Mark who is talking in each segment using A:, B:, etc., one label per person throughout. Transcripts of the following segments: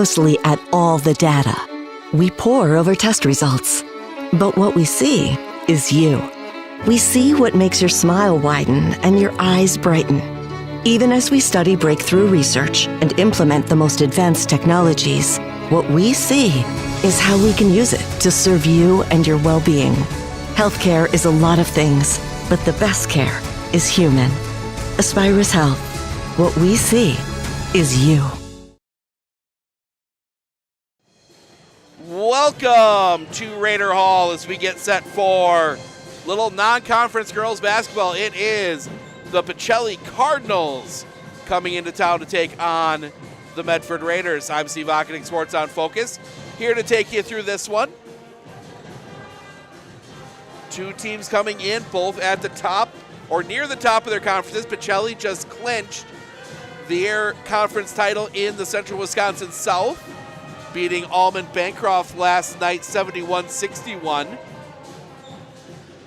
A: closely at all the data. We pore over test results. But what we see is you. We see what makes your smile widen and your eyes brighten. Even as we study breakthrough research and implement the most advanced technologies, what we see is how we can use it to serve you and your well-being. Healthcare is a lot of things, but the best care is human. Aspirus Health. What we see is you.
B: Welcome to Raider Hall as we get set for little non-conference girls basketball. It is the Pacelli Cardinals coming into town to take on the Medford Raiders. I'm Steve Ockening, Sports on Focus, here to take you through this one. Two teams coming in, both at the top or near the top of their conferences. Pacelli just clinched their conference title in the Central Wisconsin South, beating Almond Bancroft last night 71-61.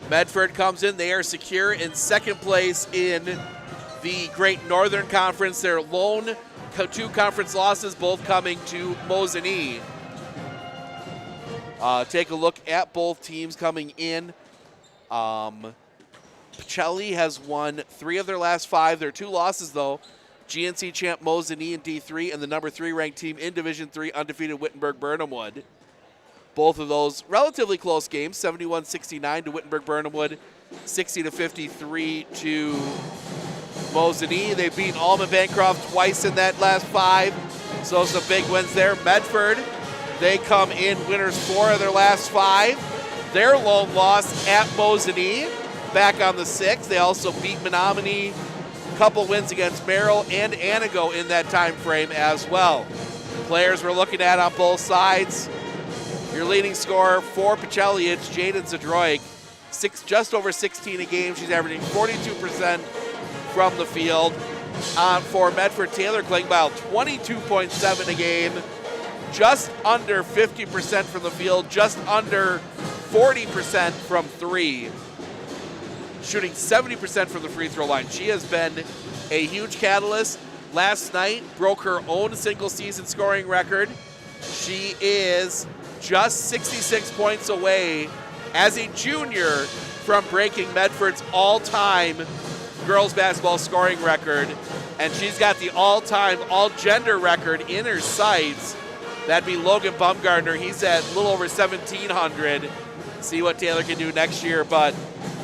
B: Medford comes in. They are secure in second place in the Great Northern Conference. Their lone two conference losses both coming to Mosinee. Take a look at both teams coming in. Pacelli has won 3 of their last 5. Their 2 losses, though, GNC champ Mosinee in D3 and the number 3 ranked team in Division 3, undefeated Wittenberg-Burnhamwood. Both of those relatively close games, 71-69 to Wittenberg-Burnhamwood, 60-53 to Mosinee. They've beaten Almond Bancroft twice in that last 5, so some big wins there. Medford, they come in winners 4 of their last 5. Their lone loss at Mosinee, back on the 6th. They also beat Menominee, a couple wins against Merrill and Anago in that time frame as well. Players we're looking at on both sides. Your leading scorer for Pacelli, it's Jaden Zadroik, just over 16 a game. She's averaging 42% from the field. For Medford, Taylor Klingbeil, 22.7 a game, just under 50% from the field, just under 40% from 3, shooting 70% from the free throw line. She has been a huge catalyst. Last night broke her own single season scoring record. She is just 66 points away as a junior from breaking Medford's all-time girls basketball scoring record, and she's got the all-time all-gender record in her sights. That'd be Logan Bumgardner. He's at a little over 1,700. See what Taylor can do next year, but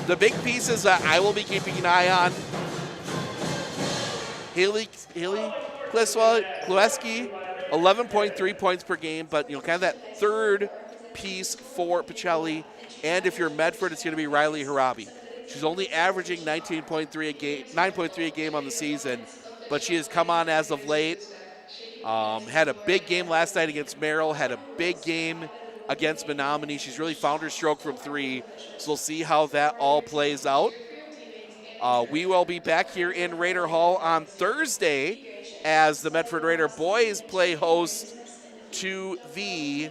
B: the big pieces that I will be keeping an eye on, Haley Kleweski, 11.3 points per game, but kind of that third piece for Pacelli. And if you're Medford, it's going to be Riley Harabi. She's only averaging 9.3 a game on the season, but she has come on as of late. Had a big game last night against Merrill, had a big game against Menominee. She's really found her stroke from 3, so we'll see how that all plays out. We will be back here in Raider Hall on Thursday as the Medford Raider boys play host to the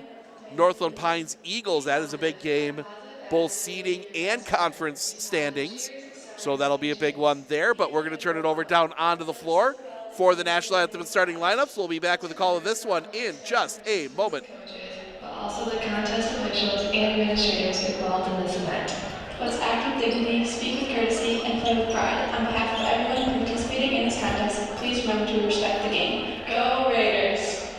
B: Northland Pines Eagles. That is a big game, both seeding and conference standings, so that'll be a big one there. But we're going to turn it over down onto the floor for the national anthem and starting lineups. We'll be back with a call of this one in just a moment.
C: Also the contest officials and administrators involved in this event. Let's act with dignity, speak with courtesy, and play with pride. On behalf of everyone participating in this contest, please remember to respect the game. Go Raiders!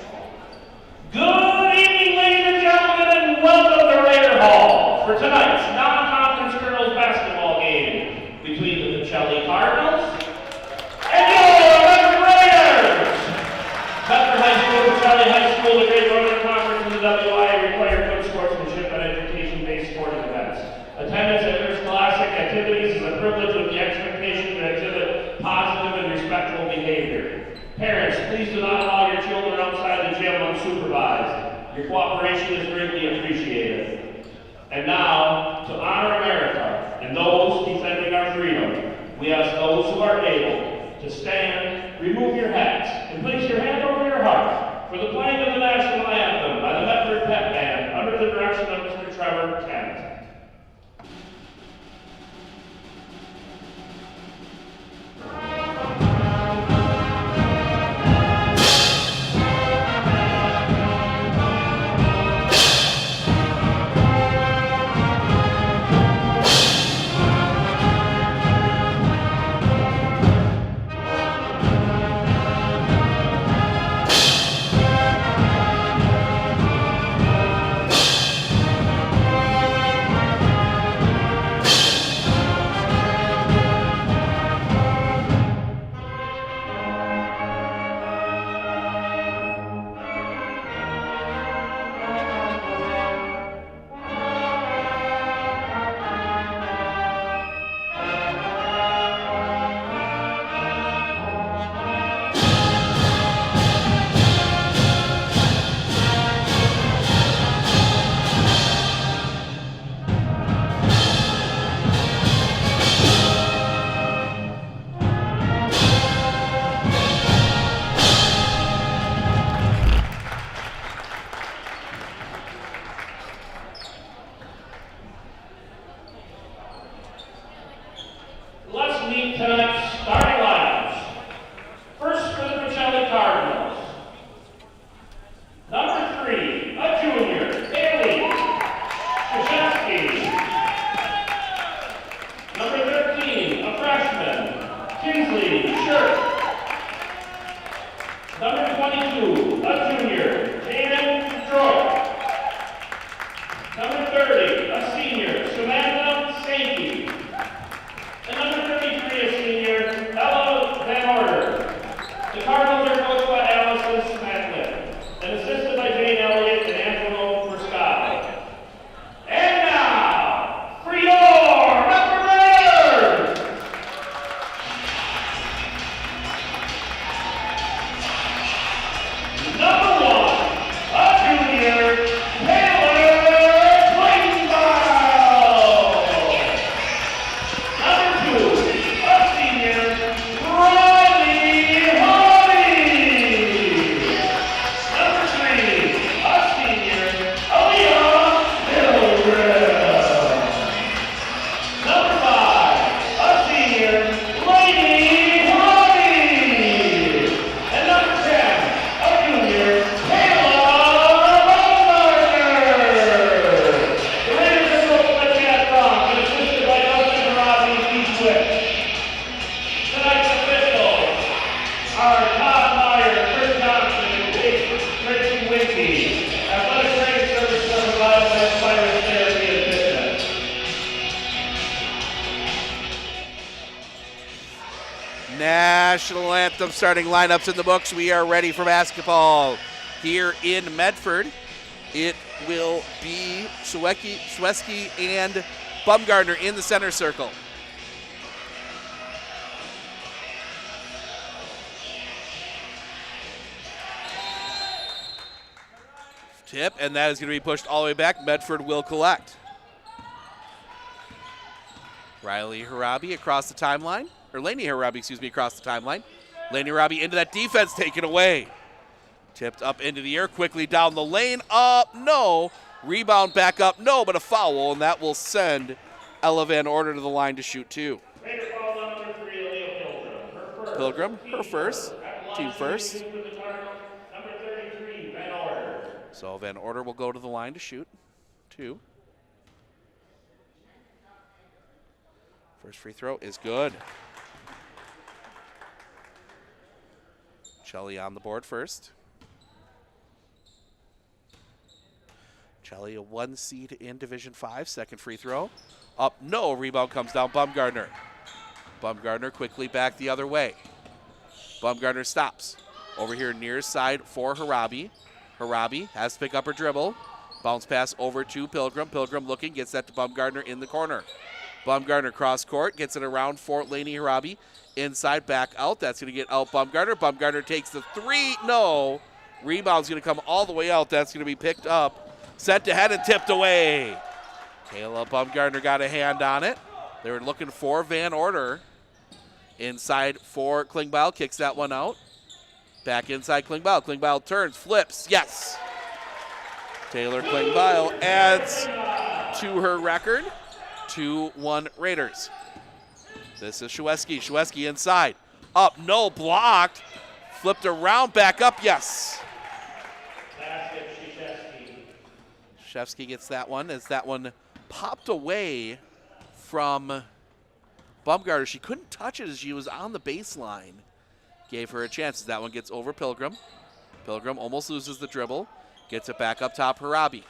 D: Good evening, ladies and gentlemen, and welcome to Raider Hall for tonight's non-conference girls basketball game between the Pacelli Cardinals and your Medford Raiders. Medford High School, Pacelli High School, the Great Northern Conference, and the WIA require good sportsmanship and education-based sporting events. Attendance at interscholastic activities is a privilege with the expectation to exhibit positive and respectful behavior. Parents, please do not allow your children outside the gym unsupervised. Your cooperation is greatly appreciated. And now, to honor America and those defending our freedom, we ask those who are able to stand, remove your hats, and place your hand over your heart for the playing of the national anthem by the Medford Pep Band under the direction of Mr. Trevor Kent. see tonight's starting lineups. First for the Pacelli Cardinals. Number 3, a junior, Bailey Krzyzewski. Number 13, a freshman, Kinsley Shirk. Number 22, a junior, Jaden Droy. Number 30, a senior, Samantha Sankey. And number 33, a senior, Ella Van Order. The Cardinals are coached by Allison Smatlin and assisted by Jane Elliott and Angelo Perscotto. And now, for your referees! Number 1, a junior, Taylor Klingbeil. Number 2, a senior, Riley Hardy. Number 3, a senior, Aaliyah Pilgrim. Number 5, a senior, Lady Hardy. And number 10, a junior, Kayla Baumgartner. The Raiders are coached by Chad Frank and assisted by Dustin Harabi and Keith Swift. Tonight's officials are Todd Meyer, Chris Johnson, and Tracy Whitney. Athletic Training Services are provided by Aspirus Therapy and Fitness.
B: National Anthem starting lineups in the books. We are ready for basketball here in Medford. It will be Shweski and Baumgartner in the center circle. Tip, and that is going to be pushed all the way back. Medford will collect. Riley Harabi across the timeline, or Laney Harabi, excuse me, across the timeline. Laney Harabi into that defense, taken away. Tipped up into the air, quickly down the lane, up, no. Rebound back up, no, but a foul, and that will send Ella Van Order to the line to shoot 2.
D: Raider foul number 3, Aaliyah
B: Pilgrim, her first, team first.
D: Number 33, Van Order.
B: So Van Order will go to the line to shoot 2. First free throw is good. Chelly on the board first. Chelly, a 1 seed in Division 5. Second free throw. Up, no. Rebound comes down. Baumgartner. Baumgartner quickly back the other way. Baumgartner stops. Over here near side for Harabi. Harabi has to pick up her dribble. Bounce pass over to Pilgrim. Pilgrim looking, gets that to Baumgartner in the corner. Baumgartner cross court, gets it around for Laney Harabi. Inside, back out. That's going to get out Baumgartner. Baumgartner takes the 3. No. Rebound's going to come all the way out. That's going to be picked up. Sent ahead and tipped away. Kayla Baumgartner got a hand on it. They were looking for Van Order. Inside for Klingbeil. Kicks that one out. Back inside Klingbeil. Klingbeil turns, flips. Yes. Taylor Klingbeil adds to her record. 2-1 Raiders. This is Shweski. Shweski inside. Up, no, blocked. Flipped around, back up, yes. Shevsky gets that one as that one popped away from Baumgartner. She couldn't touch it as she was on the baseline. Gave her a chance as that one gets over Pilgrim. Pilgrim almost loses the dribble. Gets it back up top, Harabi.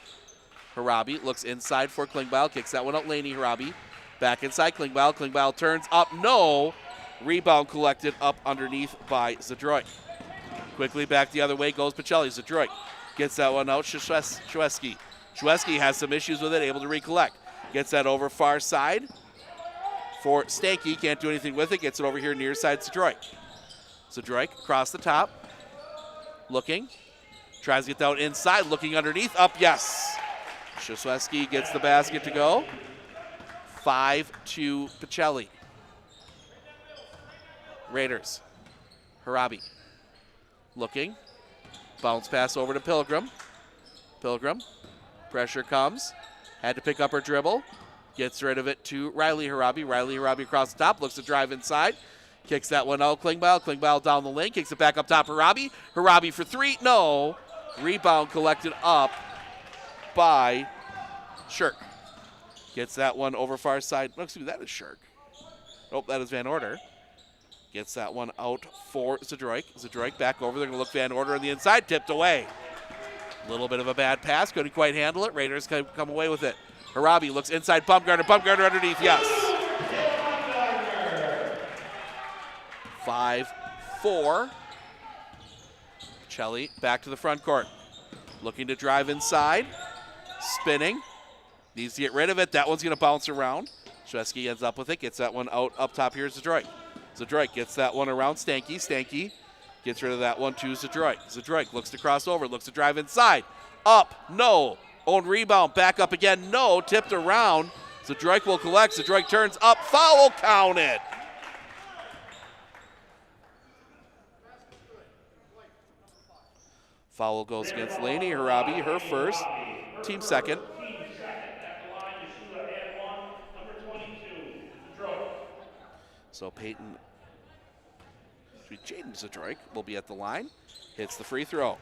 B: Harabi looks inside for Klingbeil. Kicks that one out, Laney Harabi. Back inside Klingbeil. Klingbeil turns up, no. Rebound collected up underneath by Zadroik. Quickly back the other way goes Pacelli. Zadroik gets that one out, Shweski. Shweski has some issues with it, able to recollect. Gets that over far side for Stanky. Can't do anything with it. Gets it over here near side Zadroik. Zadroik across the top. Looking. Tries to get that out inside. Looking underneath. Up, yes. Shweski gets the basket to go. 5-2 Pacelli. Raiders. Harabi. Looking. Bounce pass over to Pilgrim. Pilgrim. Pressure comes. Had to pick up her dribble. Gets rid of it to Riley Harabi. Riley Harabi across the top, looks to drive inside. Kicks that one out, Klingbeil. Klingbeil down the lane, kicks it back up top, Harabi. Harabi for three, no. Rebound collected up by Shirk. Gets that one over far side. No, excuse me, that is Shirk. Nope, that is Van Order. Gets that one out for Zadroik. Zadroik back over. They're going to look Van Order on the inside. Tipped away. A little bit of a bad pass. Couldn't quite handle it. Raiders come away with it. Harabi looks inside. Bumgarner. Bumgarner underneath. Yes. 5-4. Pacelli back to the front court. Looking to drive inside. Spinning. Needs to get rid of it. That one's going to bounce around. Shwesky ends up with it. Gets that one out up top here. Zadroik. Zadroik gets that one around Stanky. Stanky gets rid of that one to Zadroik. Zadroik looks to cross over, looks to drive inside. Up, no. Own rebound, back up again, no. Tipped around. Zadroik will collect. Zadroik turns up, foul counted. Foul goes against Lainey Harabi, her first, team second. So Peyton, Jaden Zadroik will be at the line, hits the free throw.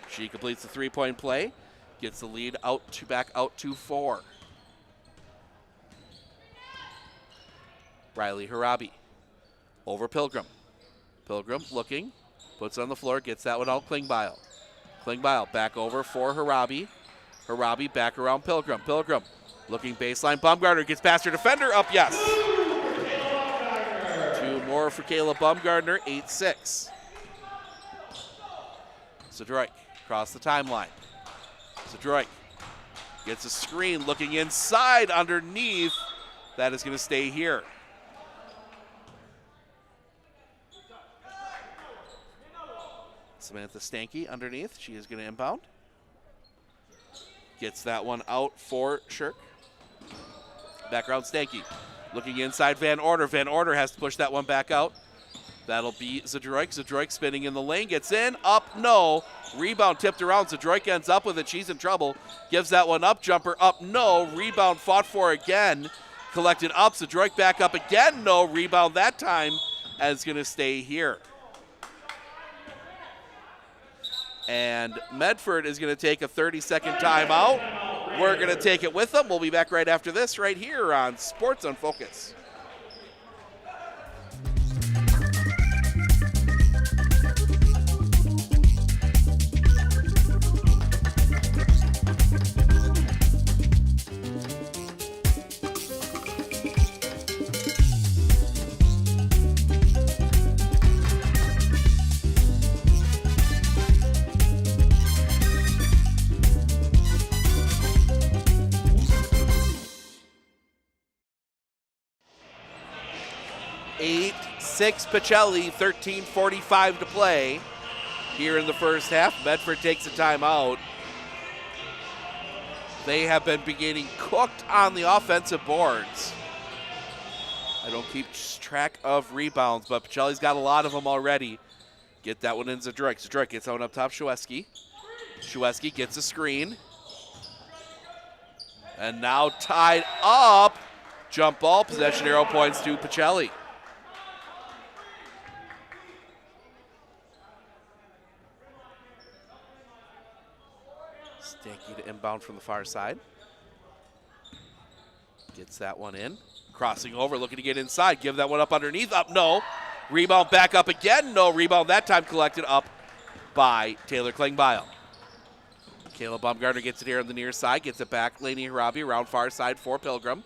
B: She completes the three-point play, gets the lead back out to 4. Riley Harabi over Pilgrim. Pilgrim looking, puts it on the floor, gets that one out, Klingbeil. Klingbeil back over for Harabi. Harabi back around Pilgrim. Pilgrim looking baseline, Bumgarner gets past her defender, up, yes. More for Kayla Bumgarner, 8-6. Zadroik across the timeline. Zadroik gets a screen, looking inside underneath. That is going to stay here. Samantha Stanky underneath. She is going to inbound. Gets that one out for Shirk. Background Stanky. Looking inside Van Order. Van Order has to push that one back out. That'll be Zadroik. Zadroik spinning in the lane. Gets in. Up. No. Rebound tipped around. Zadroik ends up with it. She's in trouble. Gives that one up. Jumper up. No. Rebound fought for again. Collected up. Zadroik back up again. No. Rebound that time. As going to stay here. And Medford is going to take a 30-second timeout. We're going to take it with them. We'll be back right after this right here on Sports on Focus. Six Pacelli, 13:45 to play here in the first half. Medford takes a timeout. They have been getting cooked on the offensive boards. I don't keep track of rebounds, but Pacelli's got a lot of them already. Get that one in Zadroik. Zadroik gets that one up top, Shwesky. Shwesky gets a screen. And now tied up. Jump ball, possession arrow points to Pacelli. Stanky to inbound from the far side. Gets that one in. Crossing over, looking to get inside. Give that one up underneath. Up, no. Rebound back up again. No rebound that time collected up by Taylor Klingbeil. Kayla Bumgarner gets it here on the near side. Gets it back. Lainey Harabi around far side for Pilgrim.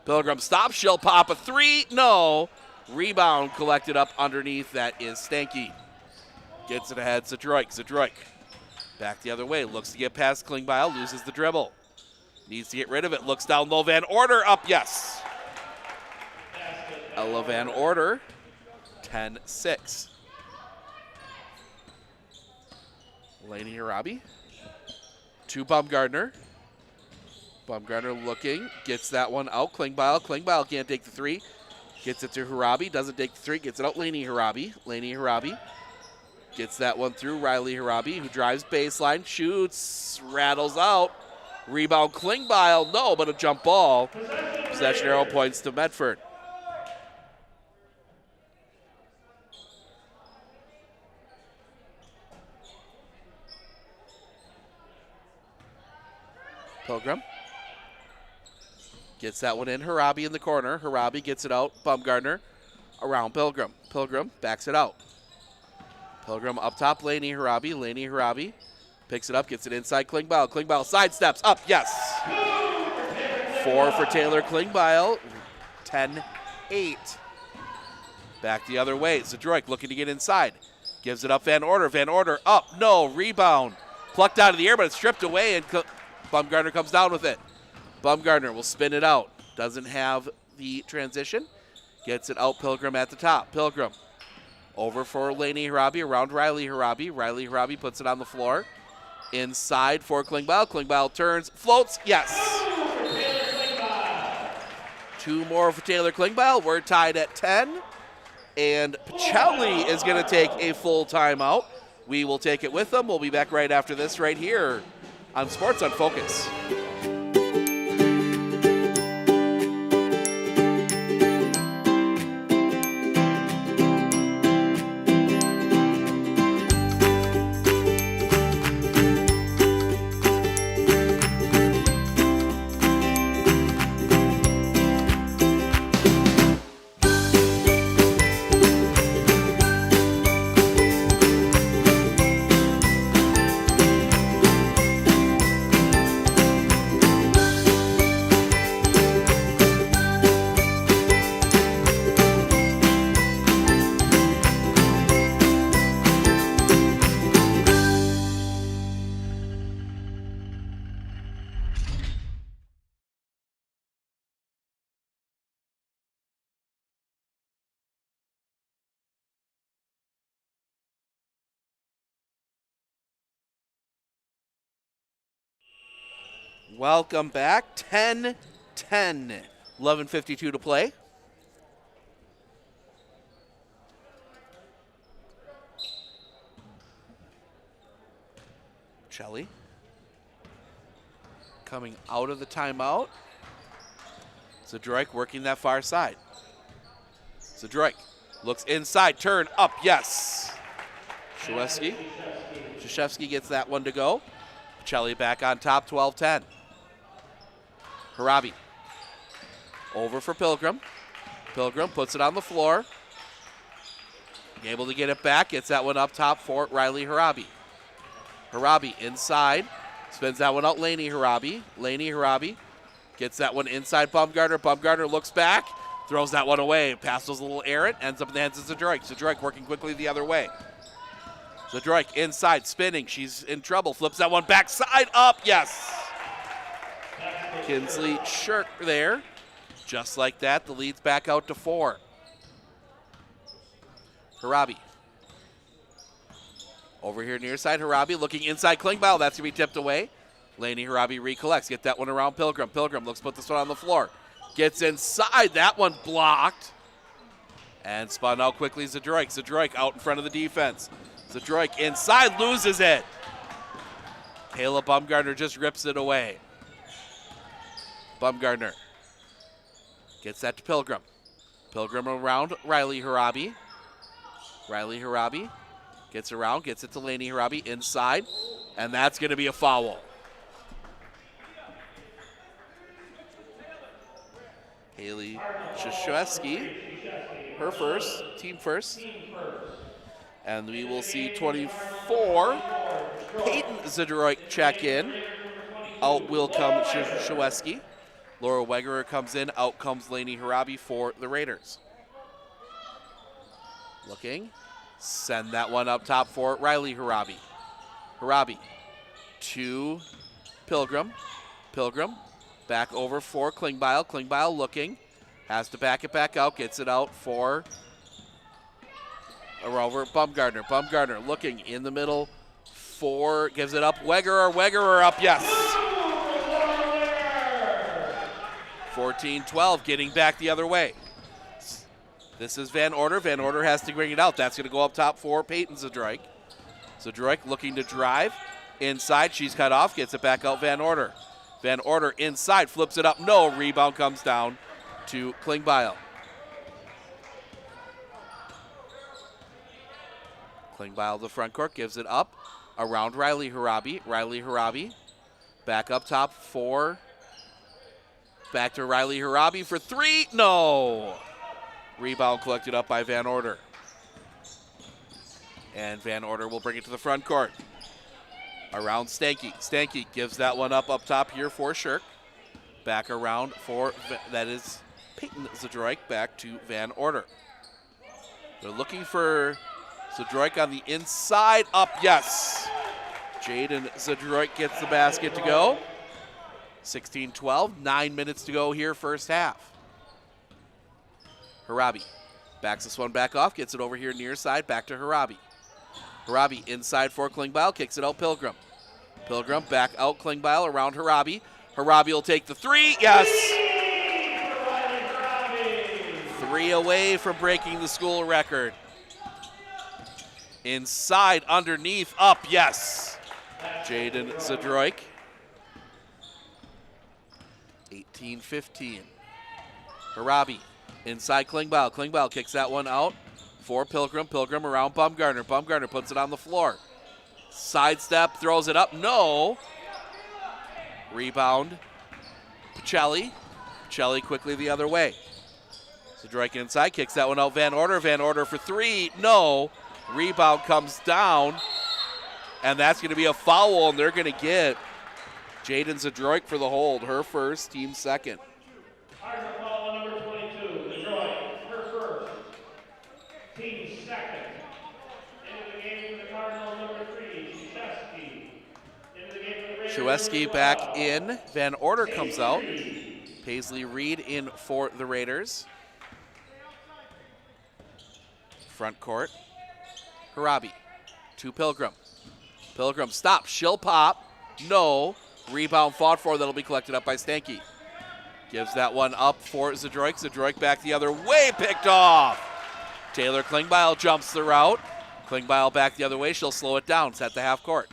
B: Pilgrim stops. She'll pop a three. No. Rebound collected up underneath. That is Stanky. Gets it ahead. Zadroik. Zadroik. Back the other way. Looks to get past Klingbeil. Loses the dribble. Needs to get rid of it. Looks down low. Van Order up. Yes. Ella Van Order. 10-6. Lainey Harabi. To Bumgarner. Bumgarner looking. Gets that one out. Klingbeil. Klingbeil can't take the three. Gets it to Harabi. Doesn't take the three. Gets it out. Lainey Harabi. Lainey Harabi. Gets that one through Riley Harabi, who drives baseline, shoots, rattles out. Rebound Klingbeil, no, but a jump ball. Possession arrow points to Medford. Pilgrim gets that one in. Harabi in the corner. Harabi gets it out. Bumgardner around Pilgrim. Pilgrim backs it out. Pilgrim up top. Laney Harabi. Laney Harabi picks it up, gets it inside Klingbeil. Klingbeil sidesteps up. Yes. 4 for Taylor Klingbeil. 10-8. Back the other way. Zadroik looking to get inside. Gives it up. Van Order. Van Order up. No. Rebound. Plucked out of the air, but it's stripped away, and Bumgardner comes down with it. Bumgardner will spin it out. Doesn't have the transition. Gets it out. Pilgrim at the top. Pilgrim over for Laney Harabi, around Riley Harabi. Riley Harabi puts it on the floor. Inside for Klingbeil. Klingbeil turns, floats, yes. 2 more for Taylor Klingbeil. We're tied at 10. And Pacelli is going to take a full timeout. We will take it with them. We'll be back right after this right here on Sports on Focus. Welcome back. 10-10. 11:52 to play. Pacelli coming out of the timeout. Zadroik working that far side. Zadroik looks inside, turn up, yes. Krzyzewski gets that one to go. Pacelli back on top, 12-10. Harabi over for Pilgrim. Pilgrim puts it on the floor. Able to get it back, gets that one up top for Riley Harabi. Harabi inside, spins that one out, Laney Harabi. Laney Harabi gets that one inside Bumgardner. Bumgardner looks back, throws that one away. Pass was a little errant, ends up in the hands of Zadroik. Zadroik working quickly the other way. Zadroik inside, spinning. She's in trouble. Flips that one backside up. Yes. Kinsley Shirk there. Just like that, the lead's back out to 4. Harabi. Over here near side, Harabi looking inside Klingbeil. That's going to be tipped away. Laney Harabi recollects. Get that one around Pilgrim. Pilgrim looks to put this one on the floor. Gets inside. That one blocked. And spun out quickly, Zadroik. Zadroik out in front of the defense. Zadroik inside, loses it. Kayla Bumgardner just rips it away. Bumgardner gets that to Pilgrim. Pilgrim around Riley Harabi. Riley Harabi gets around, gets it to Laney Harabi inside, and that's going to be a foul. Haley Krzyzewski, her first, team first. And we will see 24, Peyton Zadroik check in. Out will come Krzyzewski. Laura Wegerer comes in, out comes Laney Harabi for the Raiders. Looking, send that one up top for Riley Harabi. Harabi to Pilgrim. Pilgrim back over for Klingbeil. Klingbeil looking, has to back it back out, gets it out for over Bumgardner. Bumgardner looking in the middle for, gives it up. Wegerer. Wegerer up, yes. 14-12, getting back the other way. This is Van Order. Van Order has to bring it out. That's going to go up top for Peyton Zadroik. Zadroik looking to drive inside. She's cut off. Gets it back out. Van Order. Van Order inside, flips it up. No, rebound comes down to Klingbeil. Klingbeil to the front court, gives it up around Riley Harabi. Riley Harabi back up top for, back to Riley Harabi for three. No. Rebound collected up by Van Order. And Van Order will bring it to the front court. Around Stanky. Stanky gives that one up top here for Shirk. Back around for, that is Peyton Zadroik, back to Van Order. They're looking for Zadroik on the inside, up, yes. Jaden Zadroik gets the basket to go. 16-12, 9 minutes to go here, first half. Harabi backs this one back off, gets it over here near side, back to Harabi. Harabi inside for Klingbeil, kicks it out Pilgrim. Pilgrim back out Klingbeil around Harabi. Harabi will take the three, yes. 3 away from breaking the school record. Inside, underneath, up, yes. Jaden Zadroik. 18-15. Harabi inside Klingbeil. Klingbeil kicks that one out for Pilgrim. Pilgrim around Bumgarner. Bumgarner puts it on the floor. Sidestep, throws it up, no. Rebound, Pacelli. Pacelli quickly the other way. Zadroik inside, kicks that one out. Van Order. Van Order for three, no. Rebound comes down, and that's going to be a foul, and they're going to get Jaden Zadroik for the hold. Her first, team second.
D: Cardinal foul on number 22, Zadroik, her first, team second. Into the game for the Cardinals, number 3, Shesky. Into the game for the Raiders.
B: Shesky back in. Van Order comes out. Paisley Reed in for the Raiders. Front court. Harabi to Pilgrim. Pilgrim stops. She'll pop. No. Rebound fought for. That'll be collected up by Stanky. Gives that one up for Zadroik. Zadroik back the other way. Picked off. Taylor Klingbeil jumps the route. Klingbeil back the other way. She'll slow it down. It's at the half court.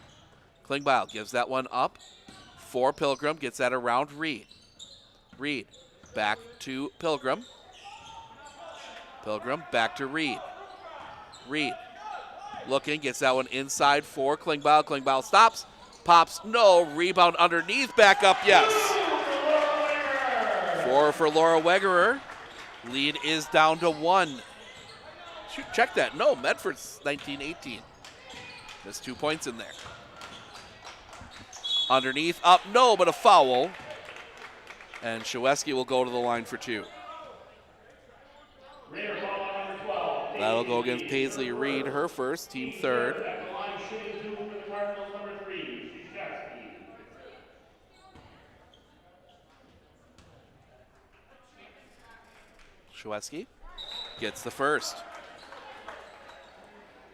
B: Klingbeil gives that one up for Pilgrim. Gets that around Reed. Reed back to Pilgrim. Pilgrim back to Reed. Reed looking, gets that one inside for Klingbeil. Klingbeil stops, pops, no. Rebound underneath, back up, yes. 4 for Laura Wegerer. Lead is down to 1. Shoot, check that. No, Medford's 19-18. There's 2 points in there. Underneath, up, no, but a foul. And Shesky will go to the line for 2. That'll go against Paisley Reed, her first, team third. Shesky gets the first.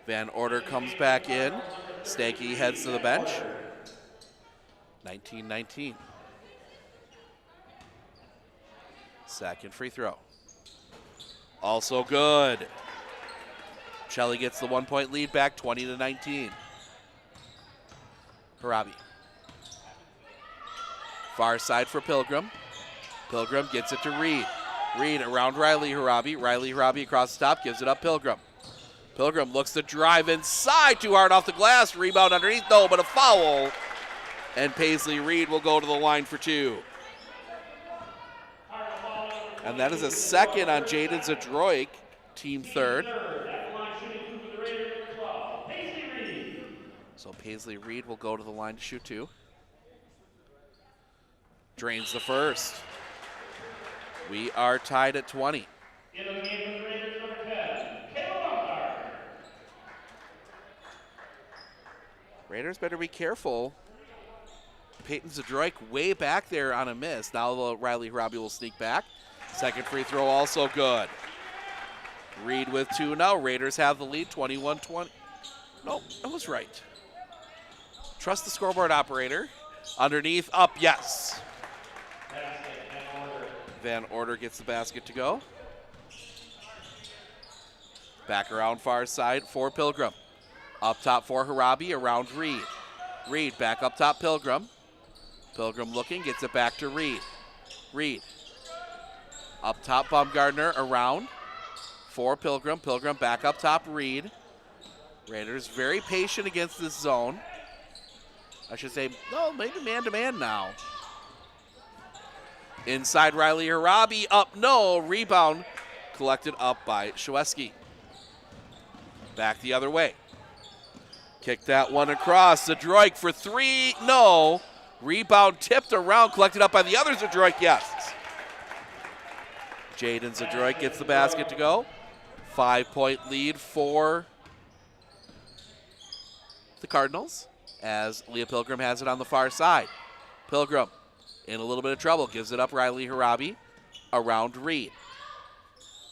B: Van Order comes back in. Stanky heads to the bench. 19-19. Second free throw. Also good. Shelley gets the 1-point lead back, 20-19. Harabi. Far side for Pilgrim. Pilgrim gets it to Reed. Reed around Riley Harabi. Riley Harabi across the top, gives it up Pilgrim. Pilgrim looks to drive inside, too hard off the glass. Rebound underneath, no, but a foul. And Paisley Reed will go to the line for 2. And that is a second on Jaden Zadroik, team third. So Paisley Reed will go to the line to shoot 2. Drains the first. We are tied at 20. Raiders better be careful. Peyton Zadroik way back there on a miss. Now Riley Harabi will sneak back. Second free throw also good. Reed with 2 now. Raiders have the lead, 21-20. No, I was right. Trust the scoreboard operator. Underneath, up, yes. Van Order gets the basket to go. Back around far side for Pilgrim. Up top for Harabi, around Reed. Reed back up top, Pilgrim. Pilgrim looking, gets it back to Reed. Reed. Up top, Baumgartner around for Pilgrim. Pilgrim back up top, Reed. Raiders very patient against this zone. I should say, no, maybe man-to-man now. Inside Riley Harabi, up, no. Rebound collected up by Shweski. Back the other way. Kick that one across. Zadroik for three, no. Rebound tipped around, collected up by the other Zadroik, yes. Jaden Zadroik gets the basket to go. 5-point lead for the Cardinals as Leah Pilgrim has it on the far side. Pilgrim in a little bit of trouble, gives it up Riley Harabi around Reed.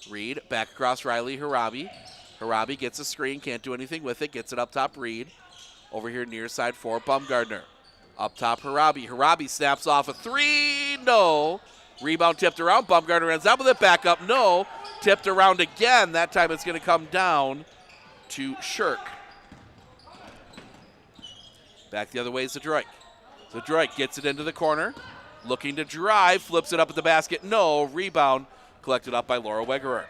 B: Reed back across Riley Harabi. Harabi gets a screen, can't do anything with it, gets it up top Reed. Over here near side for Baumgartner. Up top Harabi. Harabi snaps off a three, no. Rebound tipped around, Baumgartner ends up with it, back up, no. Tipped around again, that time it's gonna come down to Shirk. Back the other way is Zadroik. Zadroik gets it into the corner, looking to drive, flips it up at the basket, no. Rebound collected up by Laura Wegerer.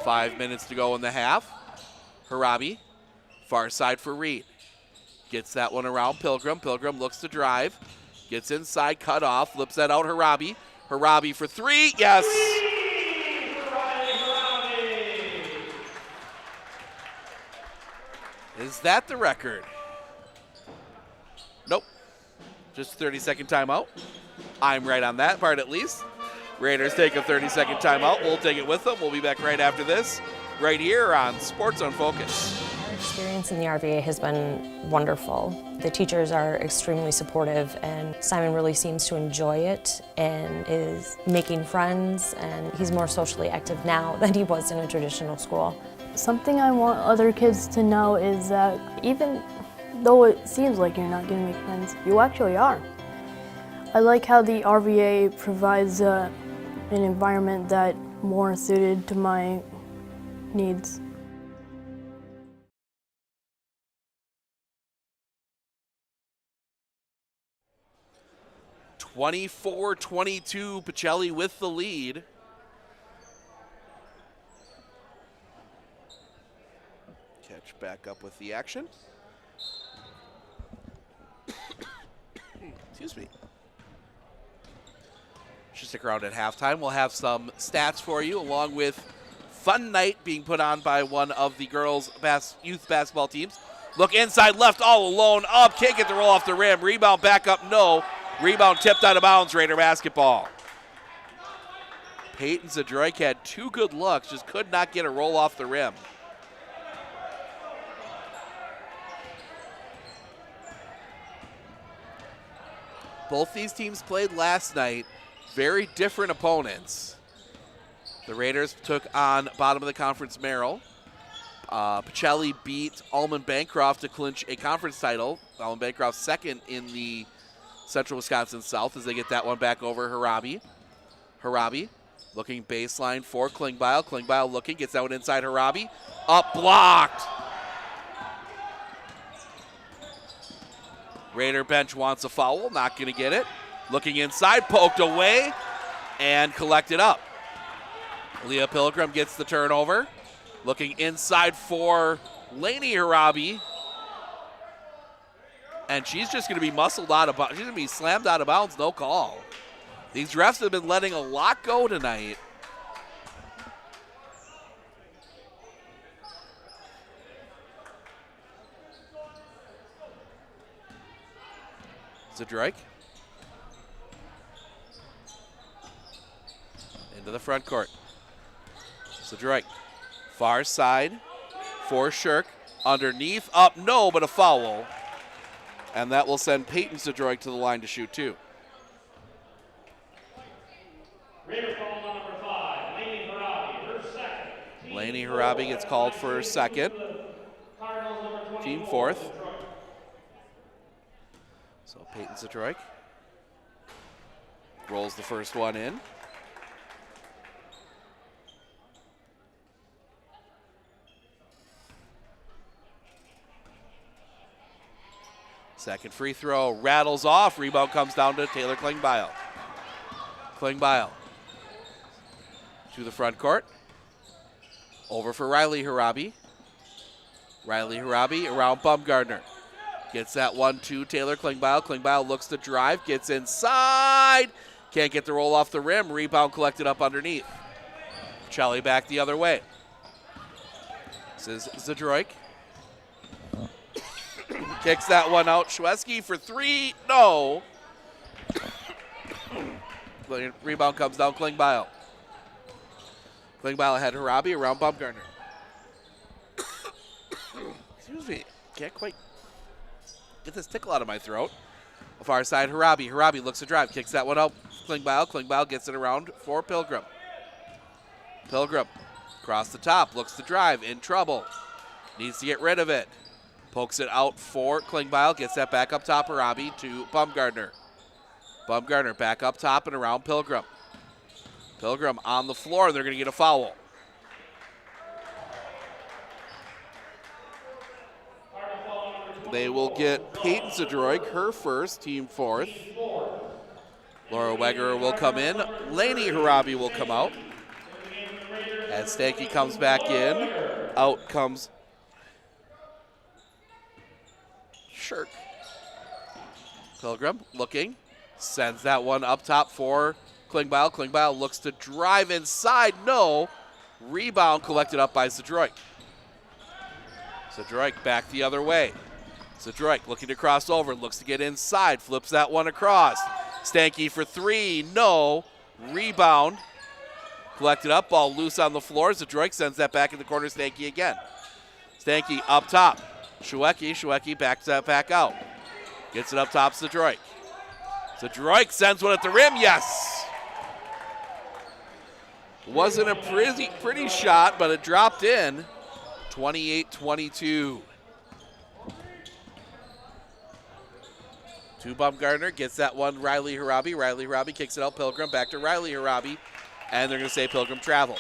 B: 5 minutes to go in the half. Harabi, far side for Reed. Gets that one around Pilgrim. Pilgrim looks to drive. Gets inside, cut off, flips that out Harabi. Harabi for three, yes. Is that the record? Nope. Just 30-second timeout. I'm right on that part at least. Raiders take a 30-second timeout. We'll take it with them. We'll be back right after this, right here on Sports on Focus.
E: Our experience in the RVA has been wonderful. The teachers are extremely supportive, and Simon really seems to enjoy it and is making friends, and he's more socially active now than he was in a traditional school.
F: Something I want other kids to know is that even though it seems like you're not going to make friends, you actually are. I like how the RVA provides an environment that more suited to my needs.
B: (24-22), Pacelli with the lead. Catch back up with the action. Excuse me. Should stick around at halftime. We'll have some stats for you, along with fun night being put on by one of the girls' youth basketball teams. Look inside left, all alone, up, can't get the roll off the rim. Rebound back up, no. Rebound tipped out of bounds, Raider basketball. Peyton Zadroik had two good looks, just could not get a roll off the rim. Both these teams played last night. Very different opponents. The Raiders took on bottom of the conference Merrill. Pacelli beat Allman Bancroft to clinch a conference title. Allman Bancroft second in the Central Wisconsin South as they get that one back over Harabi. Harabi looking baseline for Klingbeil. Klingbeil looking, gets that one inside Harabi. Up, blocked. Raider bench wants a foul, not going to get it. Looking inside, poked away, and collected up. Leah Pilgrim gets the turnover. Looking inside for Lainey Harabi. And she's just going to be muscled out of bounds. She's going to be slammed out of bounds, no call. These refs have been letting a lot go tonight. Zadroik. Into the front court. Zadroik. Far side for Shirk. Underneath, up, no, but a foul. And that will send Peyton Zadroik to the line to shoot two.
D: Raider foul number 5, Lainey Harabi, her second.
B: Lainey Harabi gets called for her second. Team fourth. So Peyton Zadroik rolls the first one in. Second free throw rattles off. Rebound comes down to Taylor Klingbeil. Klingbeil to the front court. Over for Riley Harabi. Riley Harabi around Bumgardner. Gets that one to Taylor Klingbeil. Klingbeil looks to drive, gets inside. Can't get the roll off the rim. Rebound collected up underneath. Pacelli back the other way. This is Zadroik. Kicks that one out. Shweski for three. No. Rebound comes down. Klingbeil. Klingbeil had Harabi around Bumgardner. Excuse me. Can't quite get this tickle out of my throat. Far side, Harabi. Harabi looks to drive. Kicks that one out. Klingbeil. Klingbeil gets it around for Pilgrim. Pilgrim across the top. Looks to drive. In trouble. Needs to get rid of it. Pokes it out for Klingbeil. Gets that back up top. Harabi to Bumgardner. Bumgardner back up top and around Pilgrim. Pilgrim on the floor. They're going to get a foul. They will get Peyton Zadroik, her first, team fourth. Laura Wegerer will come in. Lainey Harabi will come out. As Stanky comes back in, out comes Shirk. Pilgrim looking, sends that one up top for Klingbeil. Klingbeil looks to drive inside. No. Rebound collected up by Zadroik. Zadroik back the other way. Zadroik looking to cross over, looks to get inside, flips that one across. Stanky for three, no. Rebound, collected up, ball loose on the floor. Zadroik sends that back in the corner, Stanky again. Stanky up top. Shweski backs that back out. Gets it up top, Zadroik. Zadroik sends one at the rim, yes. Wasn't a pretty shot, but it dropped in. 28-22. To Bumgardner, gets that one, Riley Harabi. Riley Harabi kicks it out, Pilgrim, back to Riley Harabi, and they're going to say Pilgrim travel.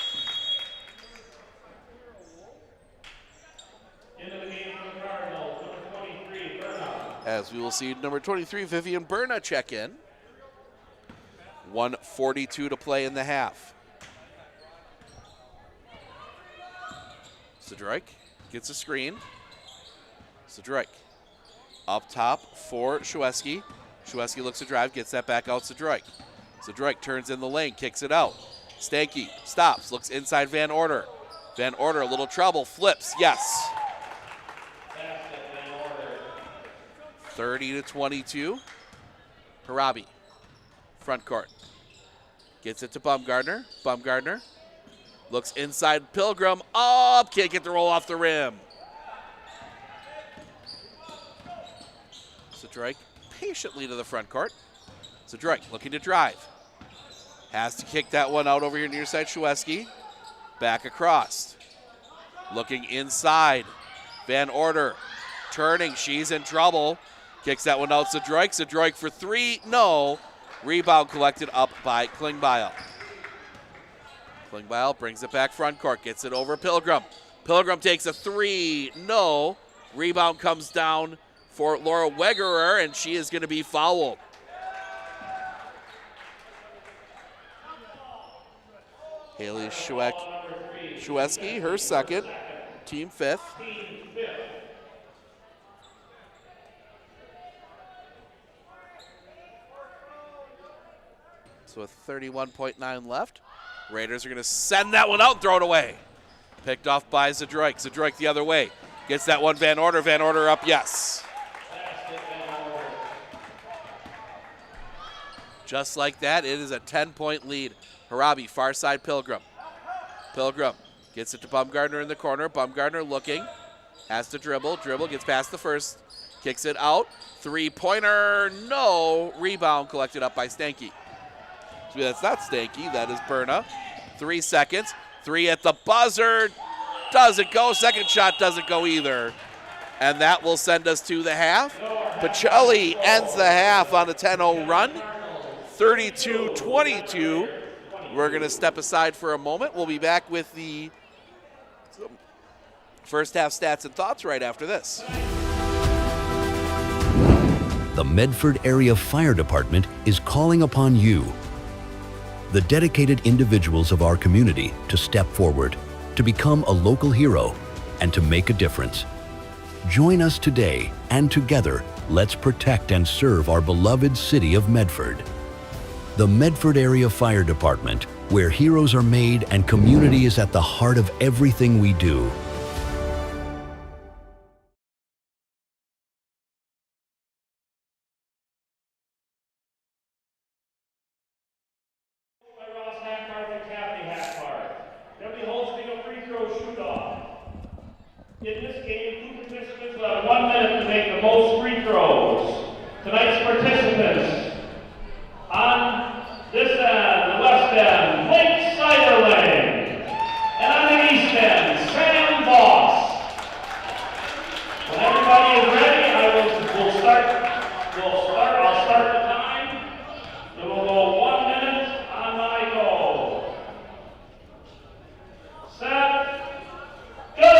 B: As we will see number 23, Vivian Berna, check in. 1:42 to play in the half. Zadroik gets a screen. Zadroik up top for Shweski. Shweski looks to drive, gets that back out Zadroik. Zadroik turns in the lane, kicks it out. Stanky stops, looks inside Van Order. Van Order, a little trouble, flips, yes. 30-22. Harabi, front court. Gets it to Bumgardner. Bumgardner looks inside Pilgrim, up, can't get the roll off the rim. Zadroik patiently to the front court. Zadroik looking to drive. Has to kick that one out over here near side Shweski. Back across. Looking inside. Van Order turning. She's in trouble. Kicks that one out Zadroik. Zadroik for three. No. Rebound collected up by Klingbeil. Klingbeil brings it back front court. Gets it over Pilgrim. Pilgrim takes a three. No. Rebound comes down for Laura Wegerer, and she is going to be fouled. Haley Shweski, her second, team fifth. So with 31.9 left, Raiders are going to send that one out and throw it away. Picked off by Zadroik. Zadroik the other way. Gets that one, Van Order. Van Order up, yes. Just like that, it is a 10-point lead. Harabi, far side Pilgrim. Pilgrim gets it to Bumgardner in the corner. Bumgardner looking, has to dribble. Dribble, gets past the first, kicks it out. Three-pointer, no. Rebound collected up by Stanky. So that's not Stanky, that is Berna. 3 seconds, three at the buzzer. Doesn't go, second shot doesn't go either. And that will send us to the half. Pacelli ends the half on a 10-0 run. 32-22. We're going to step aside for a moment. We'll be back with the first half stats and thoughts right after this.
G: the Medford Area Fire Department is calling upon you, the dedicated individuals of our community, to step forward, to become a local hero, and to make a difference. Join us today, and together, let's protect and serve our beloved city of Medford. The Medford Area Fire Department, where heroes are made and community is at the heart of everything we do.
D: They'll be hosting a free throw shoot-off. In this game, 2 participants will have 1 minute to make the most free throws. Tonight's participants, on this end, the west end, Blake Siderling. And on the east end, Sam Voss. When everybody is ready, I'll start the time. It will go 1 minute on my go. Set, go!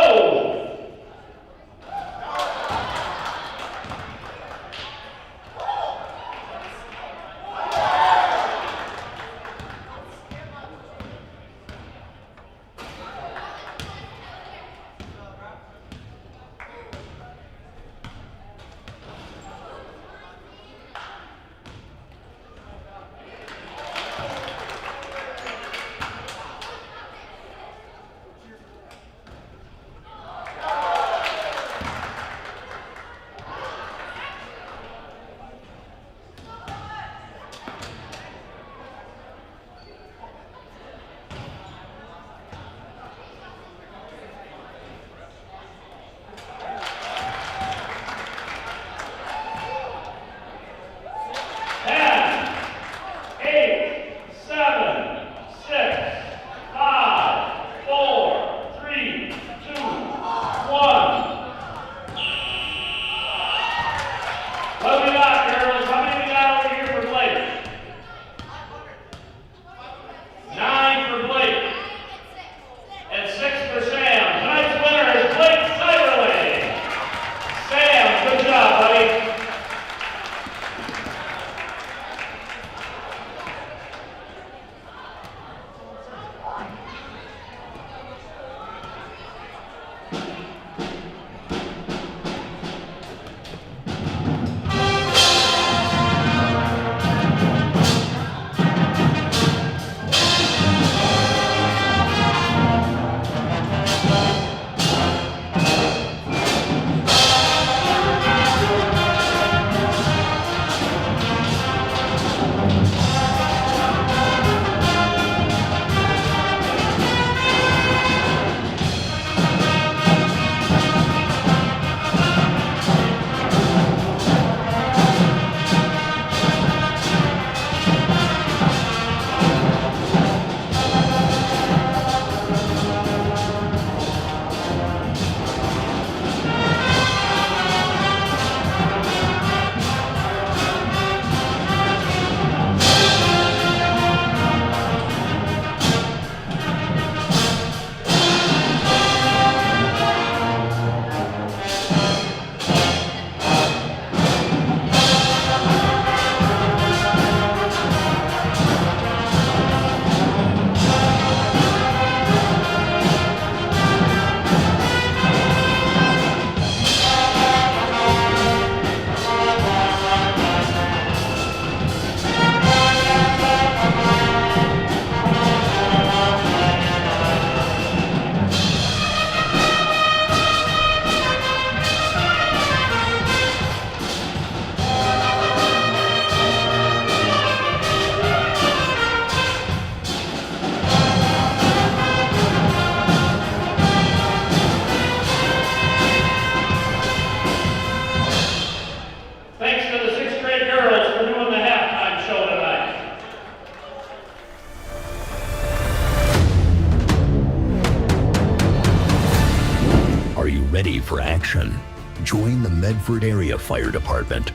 G: ready for action. Join the Medford Area Fire Department.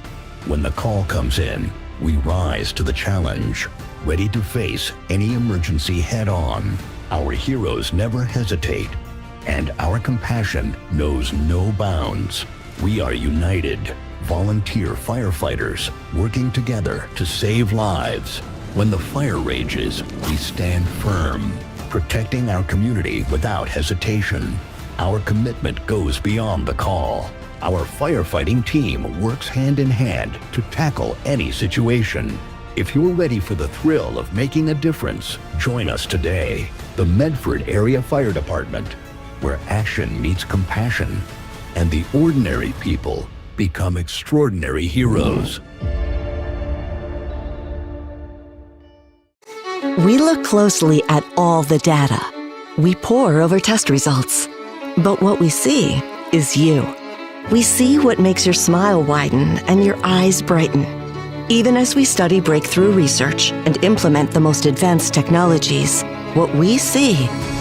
G: When the call comes in, we rise to the challenge, ready to face any emergency head-on. Our heroes never hesitate, and our compassion knows no bounds. We are united, volunteer firefighters working together to save lives. When the fire rages, we stand firm, protecting our community without hesitation. Our commitment goes beyond the call. Our firefighting team works hand in hand to tackle any situation. If you're ready for the thrill of making a difference, join us today. The Medford Area Fire Department, where action meets compassion and the ordinary people become extraordinary heroes.
A: We look closely at all the data. We pore over test results. But what we see is you. We see what makes your smile widen and your eyes brighten. Even as we study breakthrough research and implement the most advanced technologies, what we see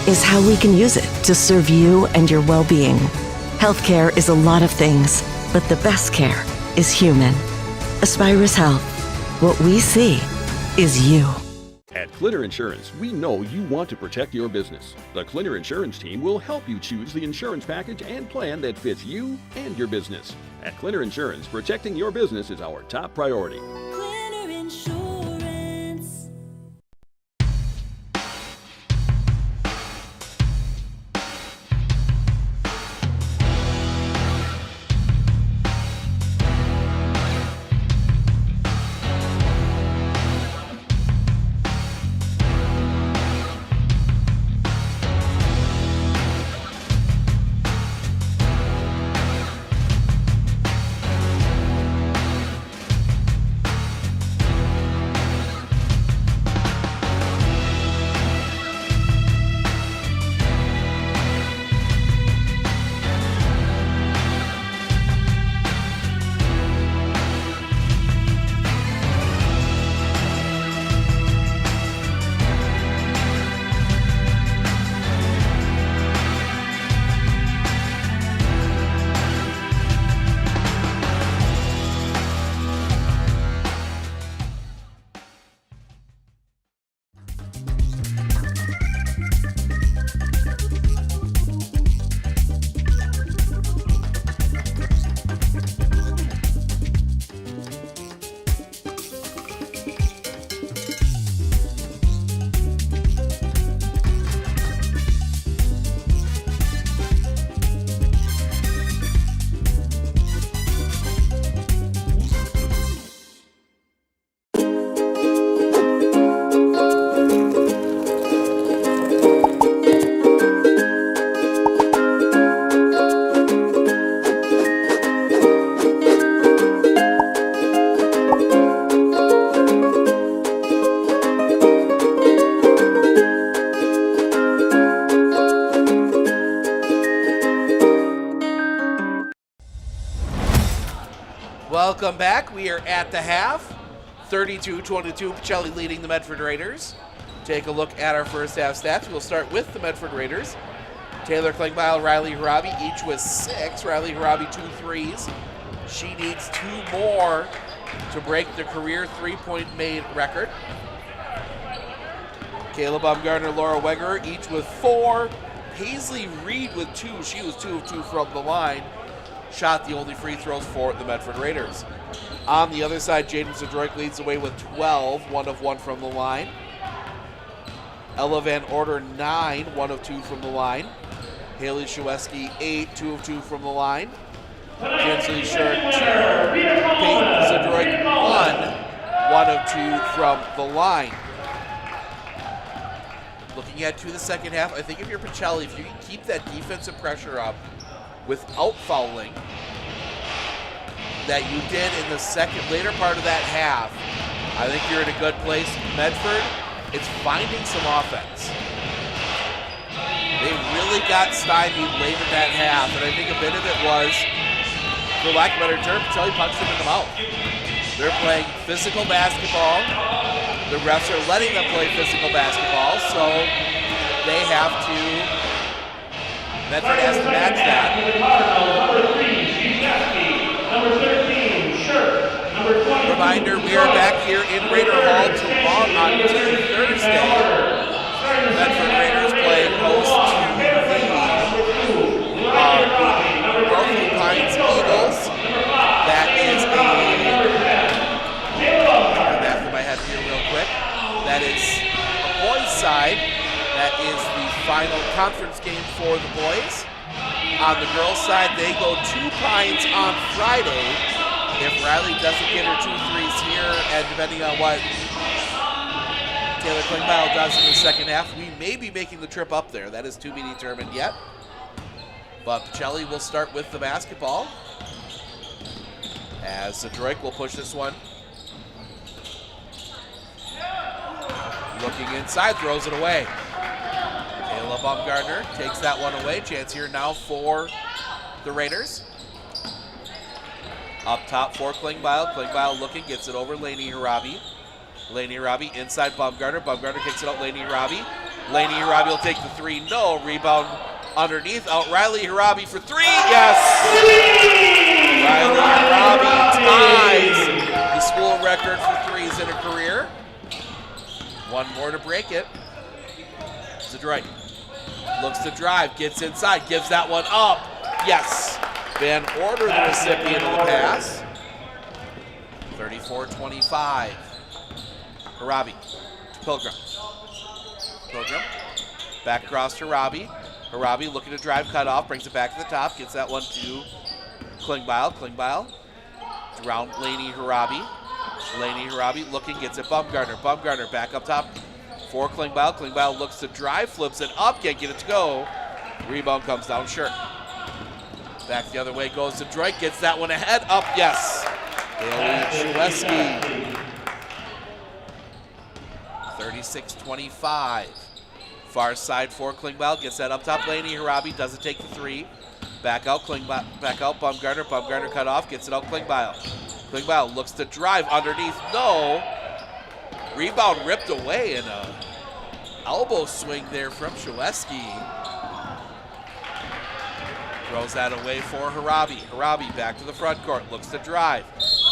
A: is how we can use it to serve you and your well-being. Healthcare is a lot of things, but the best care is human. Aspirus Health. What we see is you.
H: At Clinner Insurance, we know you want to protect your business. The Clinner Insurance team will help you choose the insurance package and plan that fits you and your business. At Clinner Insurance, protecting your business is our top priority.
I: Clinner Insurance.
B: Welcome back. We are at the half. 32-22, Pacelli leading the Medford Raiders. Take a look at our first half stats. We'll start with the Medford Raiders. Taylor Klingbeil, Riley Harabi, each with 6. Riley Harabi 2 threes. She needs 2 more to break the career 3-point made record. Kayla Baumgartner, Laura Wegerer, each with 4. Paisley Reed with 2. She was 2 of 2 from the line. Shot the only free throws for the Medford Raiders. On the other side, Jaden Sedroik leads the way with 12, 1 of 1 from the line. Ella Van Order 9, 1 of 2 from the line. Haley Shueski 8, 2 of 2 from the line. Kinsley Shirt 2, Peyton Sedroik 1 of 2 from the line. Looking at to the second half, I think if you're Pacelli, if you can keep that defensive pressure up without fouling that you did in the later part of that half, I think you're in a good place. Medford, it's finding some offense. They really got stymied late in that half, and I think a bit of it was, for lack of a better term, Pacelli punched them in the mouth. They're playing physical basketball. The refs are letting them play physical basketball, so they have to, Medford has to match that. Reminder, we are back here in Raider Hall tomorrow on Thursday. Medford Raiders play host to the Roseland Pines Eagles. That is final conference game for the boys. On the girls' side, they go to Pines on Friday. If Riley doesn't get her 2 threes here, and depending on what Taylor Klingbeil does in the second half, we may be making the trip up there. That is to be determined yet. But Pacelli will start with the basketball, as Zadroik will push this one. Looking inside, throws it away. Kayla Baumgartner takes that one away. Chance here now for the Raiders. Up top for Klingbeil. Klingbeil looking, gets it over Laney Harabi. Laney Harabi inside Baumgartner. Baumgartner kicks it out Laney Harabi. Laney Harabi will take the 3. No. Rebound underneath. Out Riley Harabi for 3. Yes! Riley Harabi ties the school record for 3s in a career. One more to break it. Zadroik looks to drive, gets inside, gives that one up. Yes. Van Order, the recipient of the pass. 34-25. Harabi to Pilgrim. Pilgrim back across to Harabi. Harabi looking to drive, cut off, brings it back to the top, gets that one to Klingbeil. Klingbeil around Laney Harabi. Laney Harabi looking, gets it Baumgartner. Baumgartner back up top for Klingbeil. Klingbeil looks to drive, flips it up, can't get it to go. Rebound comes down short. Back the other way goes to Drake, gets that one ahead, up, yes. Bailey Shuleski. 36-25. Far side for Klingbeil, gets that up top. Laney Harabi doesn't take the 3. Back out, Klingbeil, back out, Baumgartner. Baumgartner cut off, gets it out, Klingbeil. Klingbeil looks to drive underneath, no. Rebound ripped away and a elbow swing there from Shuleski. Throws that away for Harabi. Harabi back to the front court, looks to drive.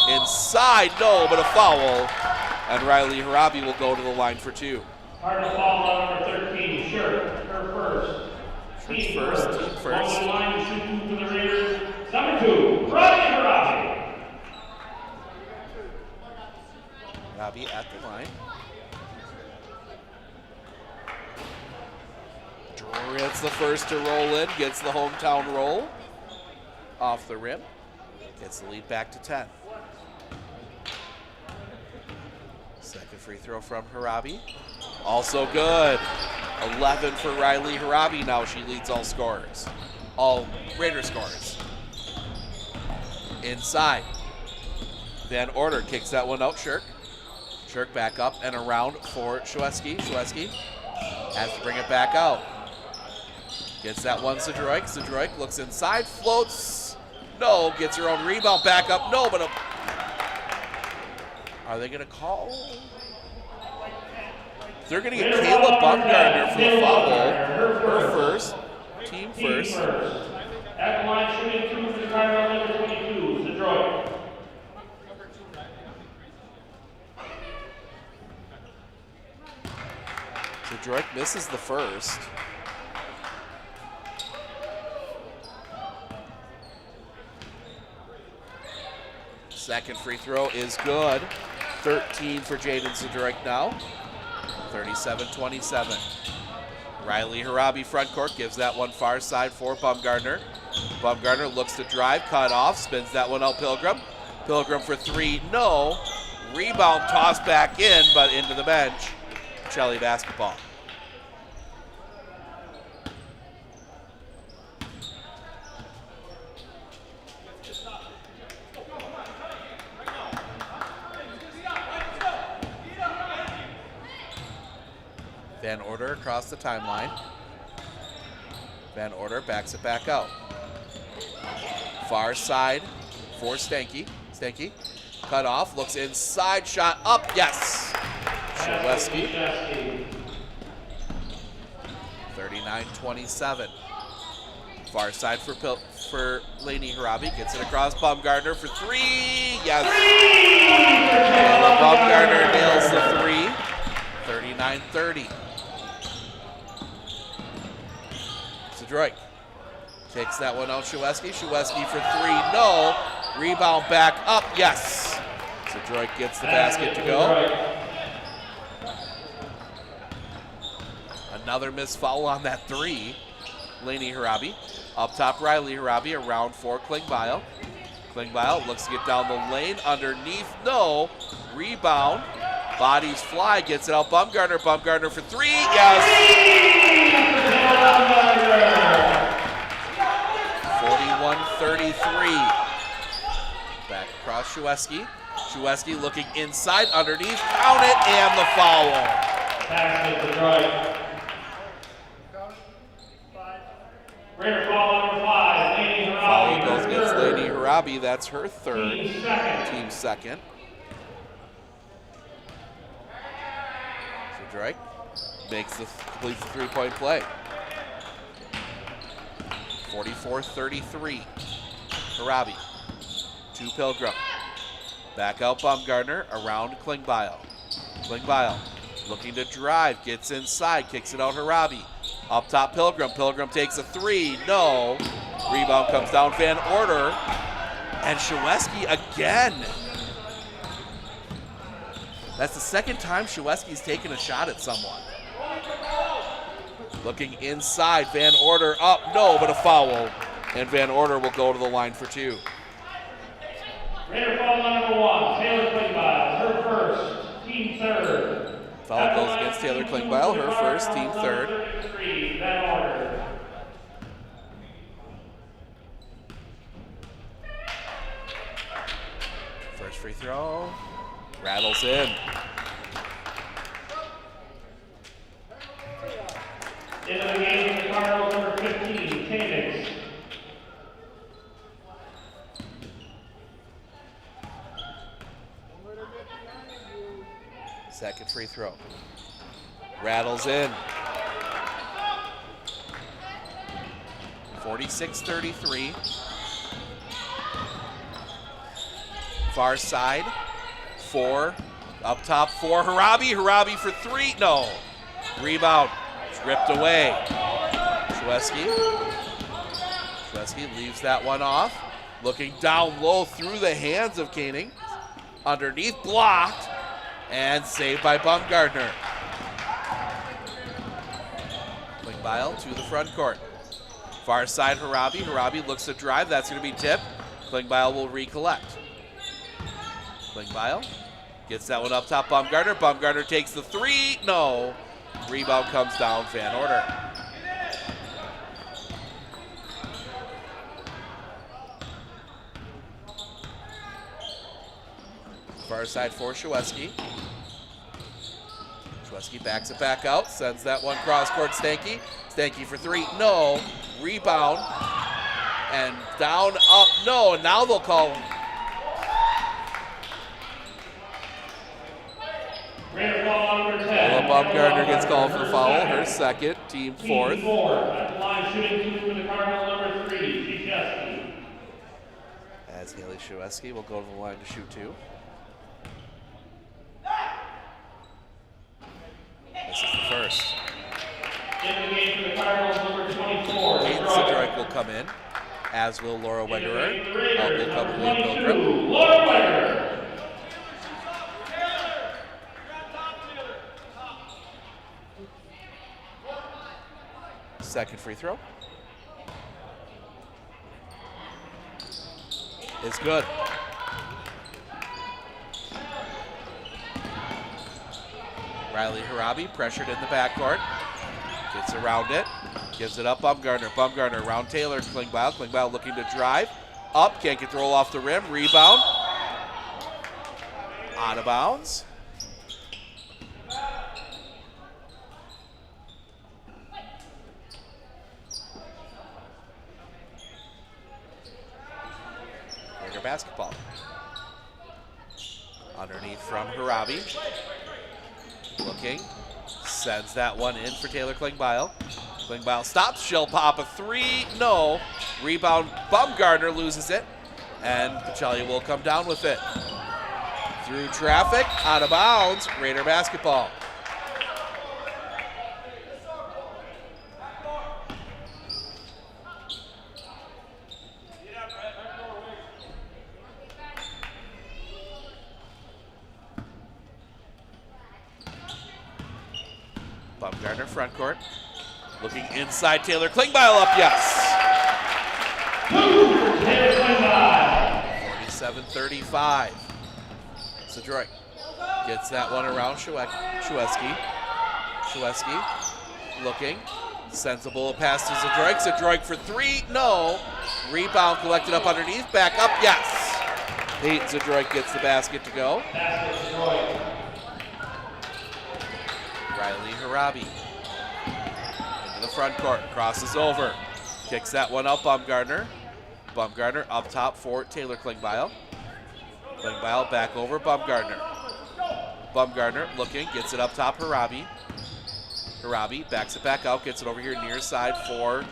B: Inside, no, but a foul. And Riley Harabi will go to the line for 2.
D: Cardinal foul on number 13, Shirt, her first.
B: Team first.
D: On the line to shoot 2 for the Raiders. Number 2, Riley Harabi.
B: Harabi at the line. Gets the first to roll in, gets the hometown roll off the rim, gets the lead back to 10. Second free throw from Harabi, also good. 11 for Riley Harabi, now she leads all scorers, all Raider scorers. Inside, Van Order kicks that one out, Shirk. Shirk back up and around for Shuleski. Shuleski has to bring it back out. Gets that one, Zadroik. Zadroik looks inside, floats. No, gets her own rebound, back up. No, but are they going to call? They're going to get Kayla Baumgartner for the foul. Her first, team first.
D: At the line, shooting 2 for the Cardinal, number 22, Zadroik.
B: Zadroik misses the first. Second free throw is good. 13 for Jaden Zadroik now. 37-27. Riley Harabi front court gives that one far side for Baumgartner. Baumgartner looks to drive, cut off, spins that one out Pilgrim. Pilgrim for 3, no. Rebound tossed back in, but into the bench. Pacelli basketball. Van Order across the timeline. Van Order backs it back out. Far side for Stanky. Stanky cut off, looks inside, shot up, yes. Shuleski. 39-27. Far side for Laney Harabi, gets it across Baumgartner for 3, yes. Kayla Baumgartner nails the 3. 39-30. Zadroik takes that one out, Shuleski. Shuleski for 3, no. Rebound back up, yes. Zadroik gets the basket to go. Another missed foul on that three. Laney Harabi. Up top, Riley Harabi. Around four, Klingbeil. Klingbeil looks to get down the lane. Underneath, no. Rebound. Bodies fly. Gets it out. Bumgarner. Bumgarner for three. Yes. 41-33. Back across Shueski. Shueski looking inside. Underneath. Count it. And the foul.
D: Pass to the right. Raider foul number 5, Laney Harabi.
B: Foul goes against Laney Harabi. That's her third.
D: Team
B: second. So Drake completes the three-point play. 44-33. Harabi to Pilgrim. Back out Bumgarner. Around Klingbeil. Klingbeil looking to drive. Gets inside. Kicks it out Harabi. Up top, Pilgrim. Pilgrim takes a three. No. Rebound comes down. Van Order. And Shueski again. That's the second time Shueski's taken a shot at someone. Looking inside. Van Order up. No, but a foul. And Van Order will go to the line for two.
D: Raider foul number 1, Taylor Klingbeil. Her first. Team third.
B: Foul goes against Taylor Klingbeil. Her first. Team third. First free throw. Rattles in.
D: Into the game for the Cardinals, number 15, Phoenix.
B: Second free throw. Rattles in. 46-33. Far side. 4. Up top, 4. Harabi. Harabi for 3. No. Rebound. It's ripped away. Shueski. Shueski leaves that one off. Looking down low through the hands of Koenig. Underneath, blocked. And saved by Bumgarner. Klingbeil to the front court. Far side, Harabi. Harabi looks to drive. That's going to be tipped. Klingbeil will recollect. Klingbeil gets that one up top. Bumgarner. Bumgarner takes the three. No. Rebound comes down. Van Order. Far side for Shueski. Shueski backs it back out. Sends that one cross court. Stanky. Stanky for 3. No. Rebound. And down, up, no. And now they'll call him. Bumgarner gets called for the foul. Her second, team fourth.
D: Team 4 at the line shooting 2 for the Cardinal, number 3, Shueski.
B: As Haley Shueski will go to the line to shoot 2. This is the first.
D: In the game for the Cardinals, number 24.
B: Hayden Sidroik will come in, as will Laura Wegerer. Out will come Leah Pilgrim.
D: Laura Wegerer.
B: Second free throw is good. Riley Harabi pressured in the backcourt. Gets around it. Gives it up. Bumgarner. Bumgarner around Taylor. Klingbeil. Klingbeil looking to drive. Up. Can't get the roll off the rim. Rebound. Out of bounds. Raider basketball. Underneath from Harabi. Looking. Sends that one in for Taylor Klingbeil. Klingbeil stops. She'll pop a 3. No. Rebound. Bumgarner loses it. And Pacelli will come down with it. Through traffic. Out of bounds. Raider basketball. Bumgarner front court. Looking inside, Taylor Klingbeil up, yes. 47-35. Zadroik gets that one around Shweski. Shweski looking. Sensible pass to Zadroik. Zadroik for three, no. Rebound collected up underneath, back up, yes. Peyton Zadroik gets the basket to go. Riley Harabi into the front court, crosses over, kicks that one up, Bumgarner. Bumgarner up top for Taylor Klingbeil. Klingbeil back over, Bumgarner. Bumgarner looking, gets it up top, Harabi. Harabi backs it back out, gets it over here near side for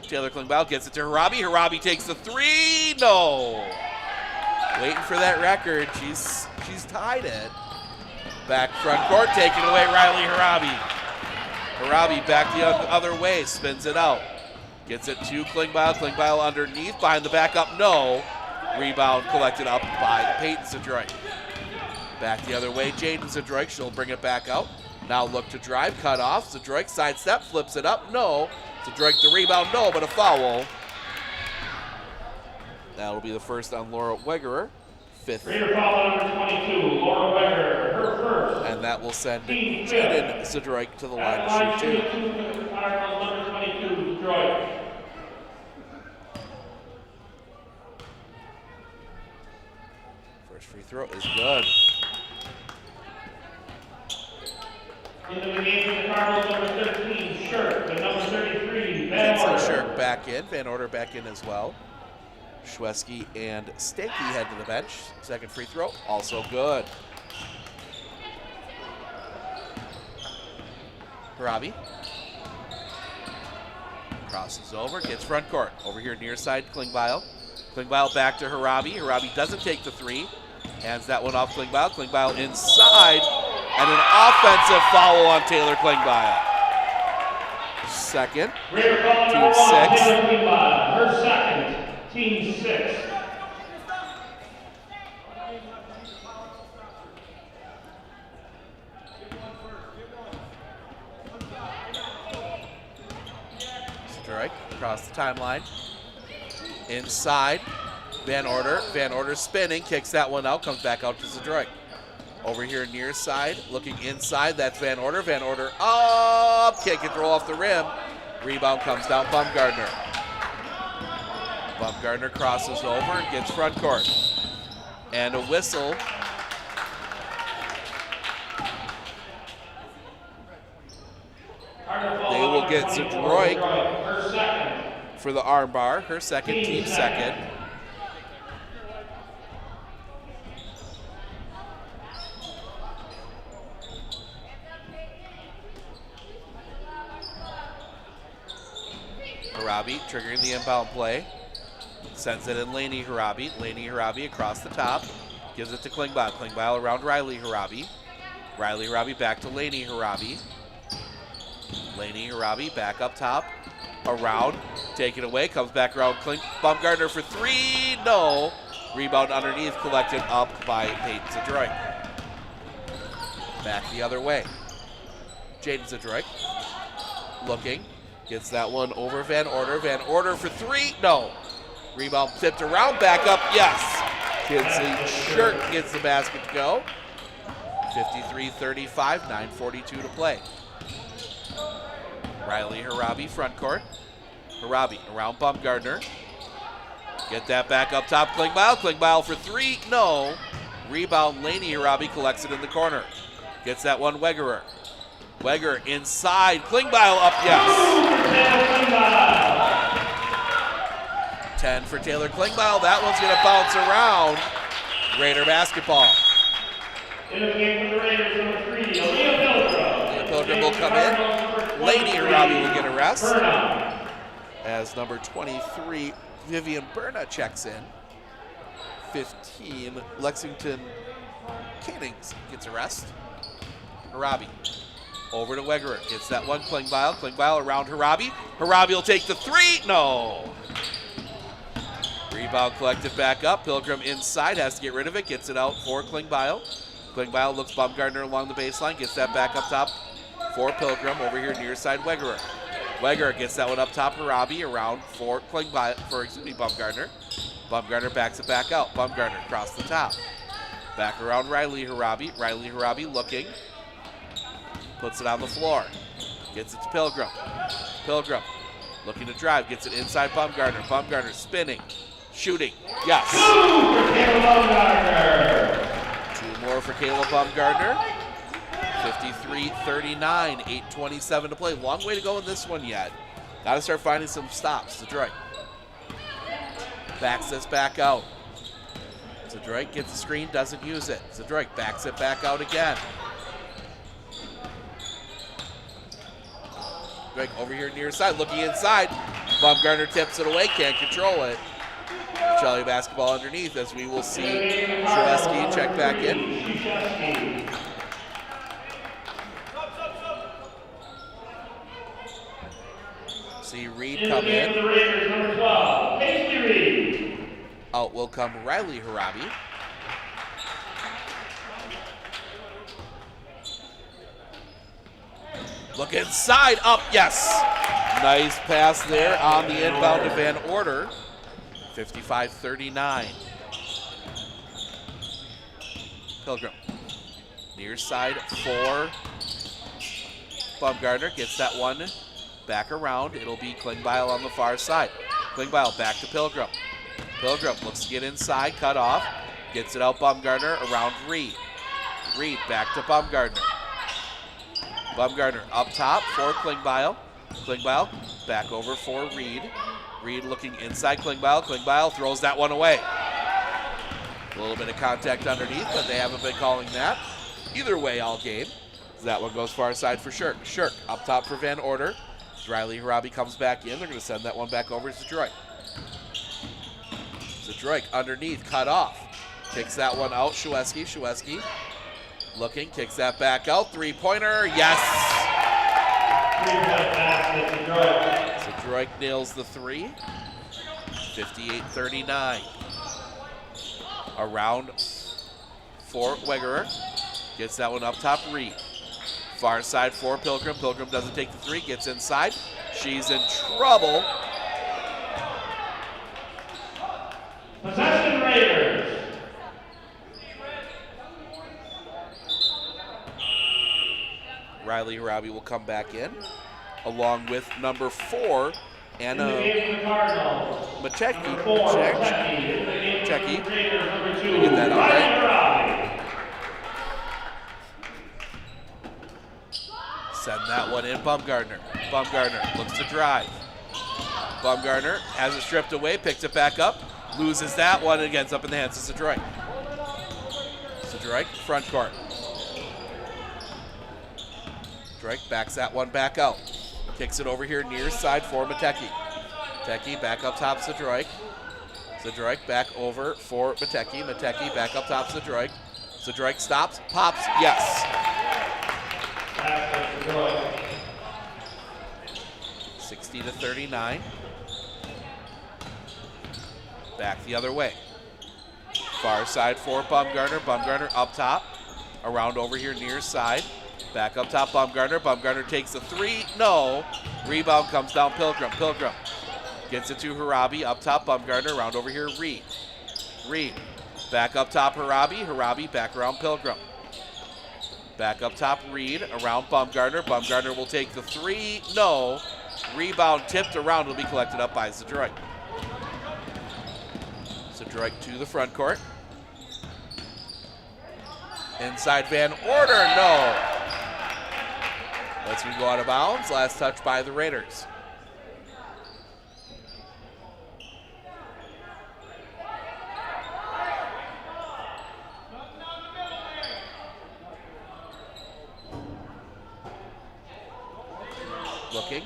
B: Taylor Klingbeil, gets it to Harabi. Harabi takes the three, no. Waiting for that record, she's tied it. Back front court, taken away, Riley Harabi. Harabi back the other way, spins it out. Gets it to Klingbeil. Klingbeil underneath, behind the back up, no. Rebound collected up by Peyton Zadroik. Back the other way, Jaden Zadroik. She'll bring it back out. Now look to drive, cut off. Zadroik sidestep, flips it up, no. Zadroik the rebound, no, but a foul. That'll be the first on Laura Wegerer. Fifth.
D: Reader foul on number 22, Laura Wegerer, her first.
B: And that will send Jaden Zadroik to the line to shoot two.
D: Number 22, Zadroik.
B: First free throw is good.
D: Into the game for the Cardinals, number 13, Shirk, and number 33, Van Order.
B: Shirk back in, Van Order back in as well. Shweski and Stanky head to the bench. Second free throw, also good. Harabi crosses over, gets front court. Over here near side, Klingbeil. Klingbeil back to Harabi. Harabi doesn't take the three. Hands that one off Klingbeil. Klingbeil inside. And an offensive foul on Taylor Klingbeil. Second, team 6.
D: Her second, team 6.
B: Zadroik across the timeline. Inside, Van Order. Van Order spinning, kicks that one out, comes back out to Zadroik. Over here near side, looking inside, that's Van Order. Van Order up, can't get the roll off the rim. Rebound comes down, Bumgarner. Bumgarner crosses over and gets front court. And a whistle. They will get Zadroik for the arm bar, her second, team second. Harabi triggering the inbound play. Sends it in Laney Harabi. Laney Harabi across the top. Gives it to Klingbeil. Klingbeil around Riley Harabi. Riley Harabi back to Laney Harabi. Laney Harabi back up top. Around. Take it away. Comes back around. Bumgarner for three. No. Rebound underneath. Collected up by Peyton Zadroik. Back the other way. Jaden Zadroik. Looking. Gets that one over Van Order. Van Order for three. No. Rebound tipped around. Back up. Yes. Kinsley Shirk gets the basket to go. 53-35. 9:42 to play. Riley Harabi front court. Harabi around Bumgarner. Get that back up top. Klingbeil. Klingbeil for three. No. Rebound Laney Harabi collects it in the corner. Gets that one Wegerer. Wegerer inside. Klingbeil up, yes. 10 for Taylor Klingbeil. That one's going to bounce around. Raider basketball.
D: In the game for the Raiders, number 3, Leah Pilgrim.
B: Leah Pilgrim will come in. Lady Harabi will get a rest. As number 23, Vivian Berna checks in. 15, Lexington Cannings gets a rest. Harabi. Over to Wegerer. Gets that one. Klingbeil. Klingbeil around Harabi. Harabi will take the three. No. Rebound collected back up. Pilgrim inside. Has to get rid of it. Gets it out for Klingbeil. Klingbeil looks Bumgarner along the baseline. Gets that back up top for Pilgrim. Over here near side, Wegerer. Wegerer gets that one up top, Harabi, around for Baumgartner. Baumgartner backs it back out. Baumgartner across the top. Back around Riley Harabi. Riley Harabi looking. Puts it on the floor. Gets it to Pilgrim. Pilgrim looking to drive. Gets it inside Baumgartner. Baumgartner spinning. Shooting. Yes.
D: 2 for Caleb Baumgartner.
B: 2 more for Caleb Baumgartner. 53-39. 8:27 to play. Long way to go in this one yet. Got to start finding some stops. Detroit. Backs this back out. Zadroik gets the screen, doesn't use it. Zadroik backs it back out again. Zadroik over here near side, looking inside. Baumgartner tips it away, can't control it. Pacelli basketball underneath as we will see Shaleski check back in. See Reed come in.
D: The Raiders, number 12, Pacelli Reed.
B: Out will come Riley Harabi. Look inside, up, yes. Nice pass there on the inbound to Van Order. 55-39. Pilgrim. Near side for Baumgartner. Gets that one back around. It'll be Klingbeil on the far side. Klingbeil back to Pilgrim. Pilgrim looks to get inside, cut off. Gets it out Baumgartner around Reed. Reed back to Baumgartner. Baumgartner up top for Klingbeil. Klingbeil back over for Reed. Reed looking inside Klingbeil. Klingbeil throws that one away. A little bit of contact underneath, but they haven't been calling that. Either way all game. That one goes far side for Shirk. Shirk up top for Van Order. Riley Harabi comes back in. They're going to send that one back over to Detroit. Detroit underneath, cut off. Kicks that one out. Shaleski looking, kicks that back out. Three-pointer, yes!
D: 3-point pass to Detroit.
B: Detroit nails the three. 58-39. Around for Wegerer. Gets that one up top, Reed. Far side for Pilgrim. Pilgrim doesn't take the three, gets inside. She's in trouble.
D: Possession Raiders.
B: Riley Harabi will come back in, along with number 4, Anna Machecki. Machecki. Get that out right. Send that one in, Baumgartner. Baumgartner looks to drive. Baumgartner has it stripped away, picks it back up, loses that one, and gets up in the hands of Zadroik. Zadroik, front court. Zadroik backs that one back out. Kicks it over here near side for Matecki. Matecki back up top, Zadroik. Zadroik back over for Matecki. Matecki back up top, Zadroik. Zadroik stops, pops, yes. 60-39. Back the other way. Far side for Baumgartner. Baumgartner up top. Around over here near side. Back up top, Baumgartner. Baumgartner takes the three. No. Rebound comes down Pilgrim. Pilgrim gets it to Harabi. Up top, Baumgartner. Around over here, Reed. Reed. Back up top, Harabi. Harabi back around Pilgrim. Back up top, Reed. Around Baumgartner. Baumgartner will take the three. No. Rebound tipped around. Will be collected up by Zadroik. Zadroik to the front court. Inside Van Order. No. Lets me go out of bounds. Last touch by the Raiders. Looking.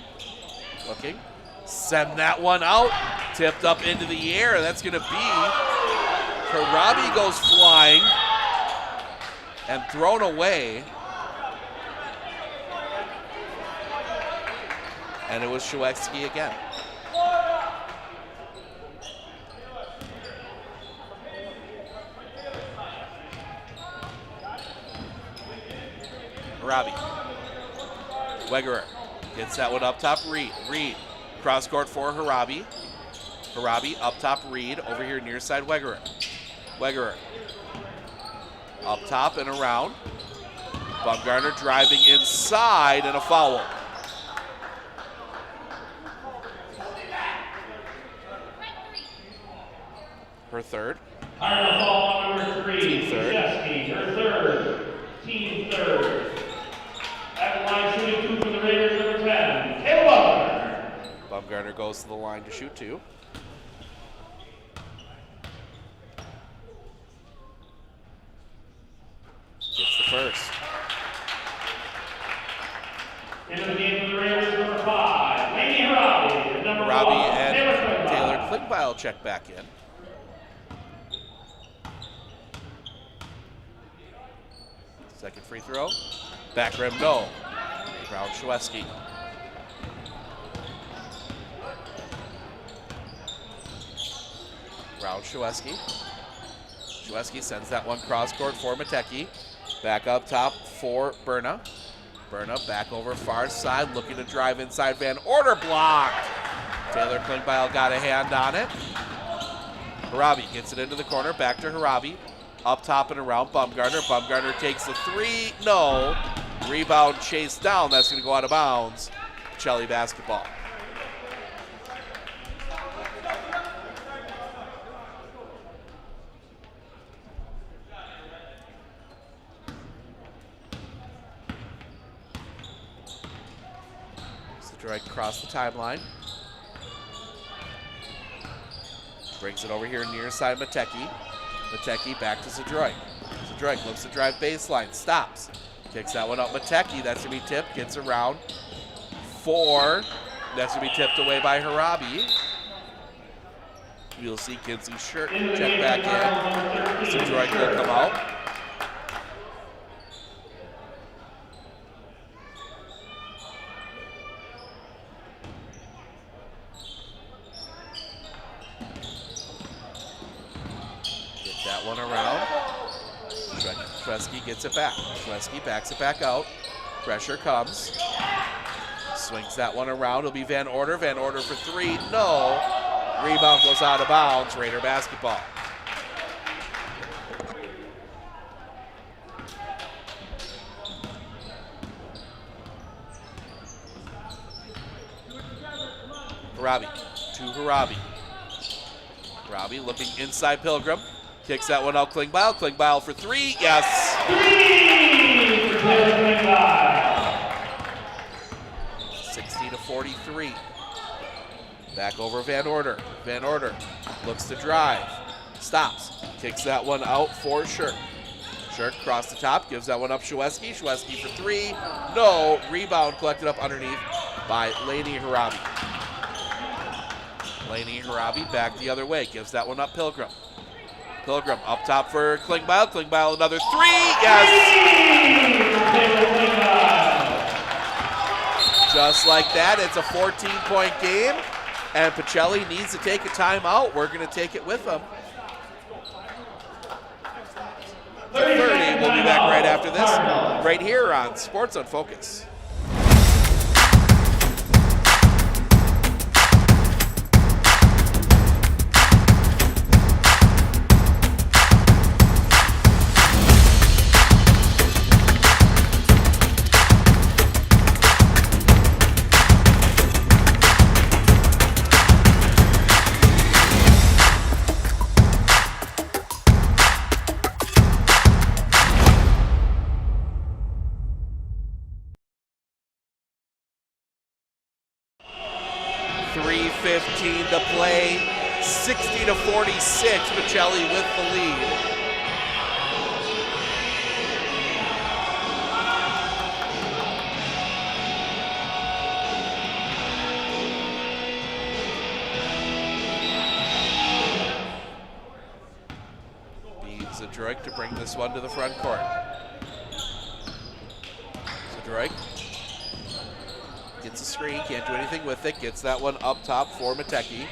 B: Send that one out. Tipped up into the air. That's going to be Harabi goes flying and thrown away. And it was Shaleski again. Harabi. Wegerer gets that one up top. Reed. Cross court for Harabi. Harabi up top. Reed over here near side. Wegerer up top and around. Baumgartner driving inside and a foul. Her third.
D: Cardinal foul number 3.
B: Team third.
D: Her third. Team third. At the line shooting 2 for the Raiders, number 10, Caleb Baumgartner.
B: Baumgartner goes to the line to shoot 2. Gets the first.
D: Into the game for the Raiders, number 5, Laney Harabi. Number 1,
B: and Taylor Klingbeil check back in. Second free throw. Back rim, no. Brown Shweski. Shweski sends that one cross court for Matecki. Back up top for Berna. Berna back over far side, looking to drive inside. Van Order blocked. Taylor Klingbeil got a hand on it. Harabi gets it into the corner, back to Harabi. Up top and around Baumgartner. Baumgartner takes the 3, no. Rebound chased down, that's gonna go out of bounds. Pacelli basketball. Zadroik across the timeline. Brings it over here near side Matecki. Matecki back to Zadroik. Zadroik looks to drive baseline, stops. Kicks that one up Matecki, that's gonna be tipped, gets around. 4, that's gonna be tipped away by Harabi. You'll see Kinsey's shirt check back in. Zadroik will come out. That one around. Shweski gets it back. Shweski backs it back out. Pressure comes. Swings that one around. It'll be Van Order. Van Order for 3. No. Rebound goes out of bounds. Raider basketball. Harabi to Harabi. Harabi looking inside Pilgrim. Kicks that one out Klingbeil. Klingbeil for 3. Yes.
D: 3 for Taylor Klingbeil.
B: 60-43. Back over Van Order. Van Order looks to drive. Stops. Kicks that one out for Shirk. Shirk across the top. Gives that one up Shweski. Shweski for 3. No. Rebound collected up underneath by Laney Harabi. Laney Harabi back the other way. Gives that one up Pilgrim. Pilgrim up top for Klingbeil. Klingbeil another 3. Yes! Just like that, it's a 14-point game, and Pacelli needs to take a timeout. We're going to take it with him. 30. We'll be back right after this, right here on Sports on Focus. To play, 60-46, Pacelli with the lead. Beats Zadroik to bring this one to the front court. Zadroik gets a screen, can't do anything with it. Gets that one up top for Matecki.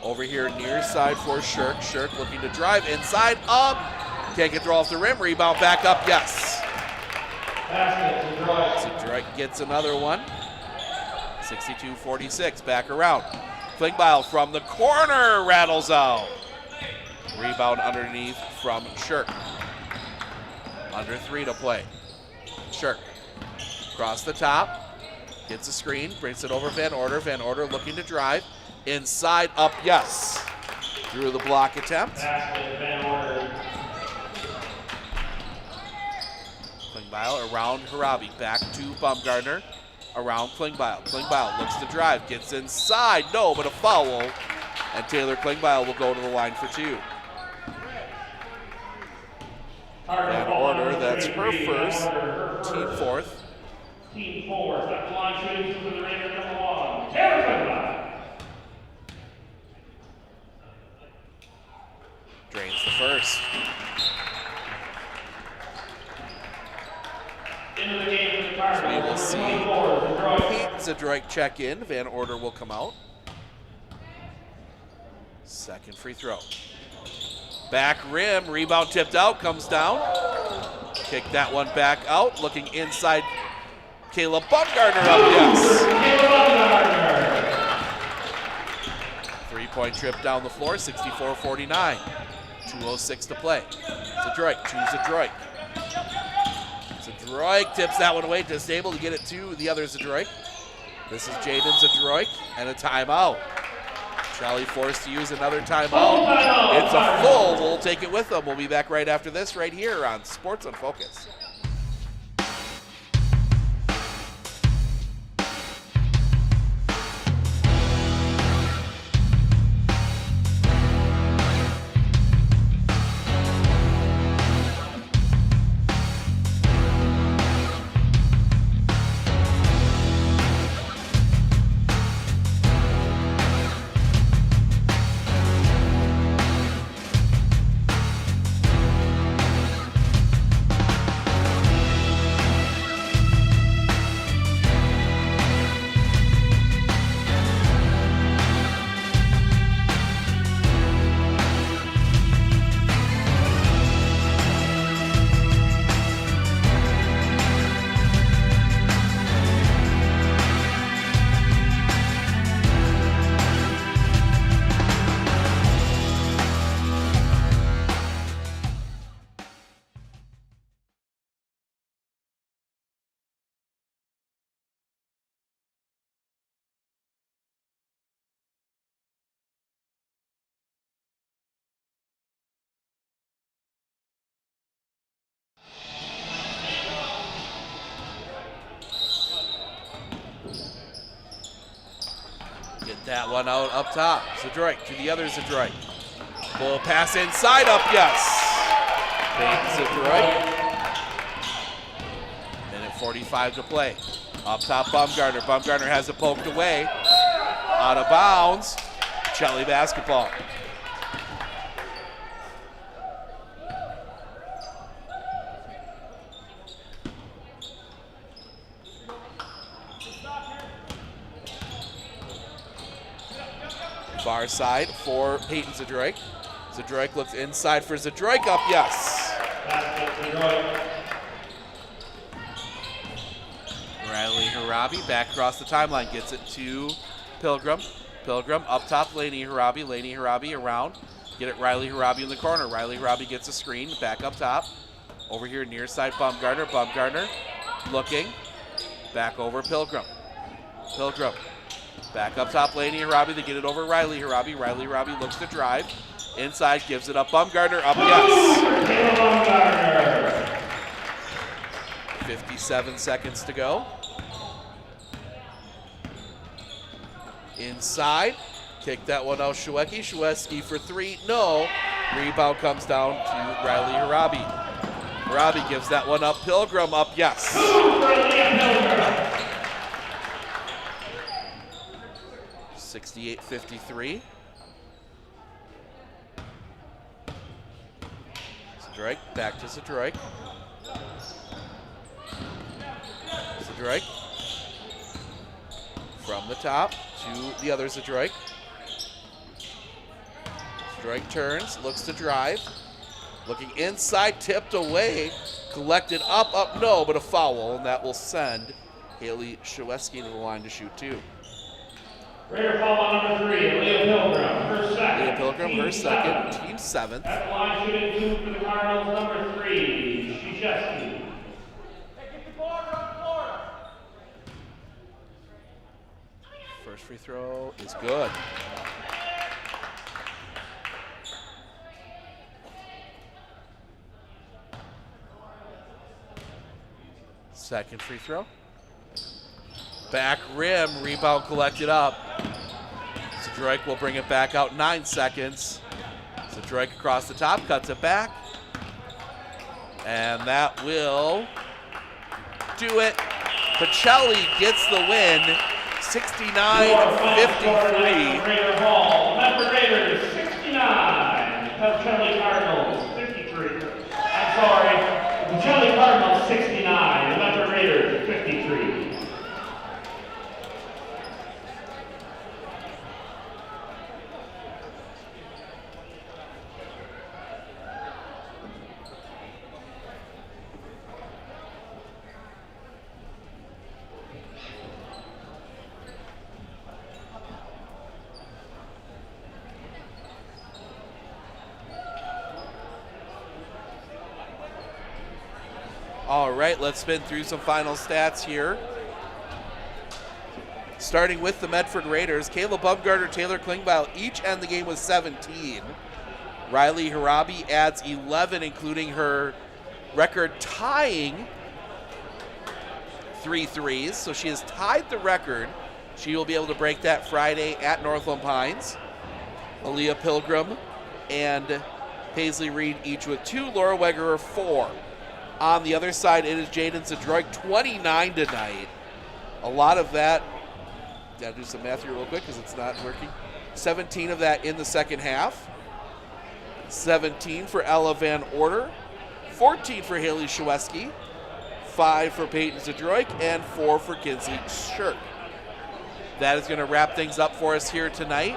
B: Over here near side for Shirk. Shirk looking to drive inside, up. Can't get throw off the rim. Rebound back up, yes.
D: Basket
B: Zadroik gets another one. 62-46, back around. Klingbeil from the corner, rattles out. Rebound underneath from Shirk. Under 3 to play. Shirk across the top, gets a screen, brings it over Van Order. Van Order looking to drive. Inside, up, yes. Through the block attempt. Klingbeil around Harabi, back to Baumgartner. Around Klingbeil. Klingbeil looks to drive, gets inside, no, but a foul. And Taylor Klingbeil will go to the line for 2. Van Order, that's her first, team fourth.
D: Team fourth, at the line shooting for the Raider number 1, Taylor Klingbeil.
B: Drains the first.
D: Into the game for the Cardinals.
B: We will see Pete Zadroik check in. Van Order will come out. Second free throw. Back rim, rebound tipped out, comes down. Kick that one back out. Looking inside, Caleb Baumgartner up, yes. Three-point trip down the floor, 64-49. 2:06 to play. Zadroik to Zadroik. Zadroik tips that one away, just able to get it to the other Zadroik. This is Jaden Zadroik, and a timeout. Charlie forced to use another timeout. It's a full. We'll take it with them. We'll be back right after this, right here on Sports on Focus. Get that one out up top. Zadroik to the other Zadroik. Full pass inside, up, yes. Big Zadroik. Minute 45 to play. Up top, Baumgartner. Baumgartner has it poked away. Out of bounds. Chelly basketball. Far side for Peyton Zadroik. Zadroik looks inside for Zadroik, up, yes. Riley Harabi back across the timeline, gets it to Pilgrim. Pilgrim up top, Laney Harabi. Laney Harabi around. Get it Riley Harabi in the corner. Riley Harabi gets a screen, back up top. Over here near side, Baumgartner. Baumgartner looking. Back over Pilgrim. Pilgrim. Back up top, Laney Harabi. They get it over Riley Harabi. Riley Harabi looks to drive. Inside, gives it up. Baumgartner up, yes. 57 seconds to go. Inside, kick that one out, Shweki. Shweki for 3, no. Rebound comes down to Riley Harabi. Harabi gives that one up. Pilgrim up, yes. 68-53. Zadroik, back to Zadroik. Zadroik. From the top to the other Zadroik. Zadroik turns, looks to drive. Looking inside, tipped away, collected up, no, but a foul, and that will send Haley Shaweski to the line to shoot 2.
D: Raider foul on number 3, Leah Pilgrim, her second.
B: Leah Pilgrim, her second, team 7th.
D: At the line shooting 2 for the Cardinals, number 3, Krzyzewski.
B: First free throw is good. Second free throw. Back rim, rebound collected up. Zadroik will bring it back out 9 seconds. Zadroik across the top, cuts it back. And that will do it. Pacelli gets the win, 69-53.
D: Raider Hall, Medford Raiders 69, Pacelli Cardinals 53. I'm sorry, Pacelli Cardinals 69, Medford Raiders 53.
B: All right, let's spin through some final stats here. Starting with the Medford Raiders, Kayla Bumgarner, Taylor Klingbeil each end the game with 17. Riley Harabi adds 11, including her record-tying 3 threes. So she has tied the record. She will be able to break that Friday at Northland Pines. Aaliyah Pilgrim and Paisley Reed each with 2. Laura Wegerer 4. On the other side, it is Jaden Zadroik, 29 tonight. A lot of that, gotta do some math here real quick because it's not working. 17 of that in the second half. 17 for Ella Van Order. 14 for Haley Shaweski. 5 for Peyton Zadroik, and 4 for Kinsey Shirk. That is going to wrap things up for us here tonight.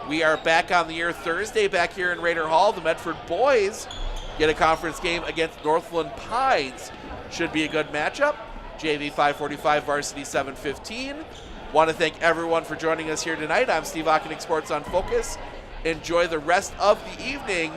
B: We are back on the air Thursday back here in Raider Hall. The Medford boys get a conference game against Northland Pines. Should be a good matchup. JV 545, varsity 715. Want to thank everyone for joining us here tonight. I'm Steve Ockenick, Sports on Focus. Enjoy the rest of the evening.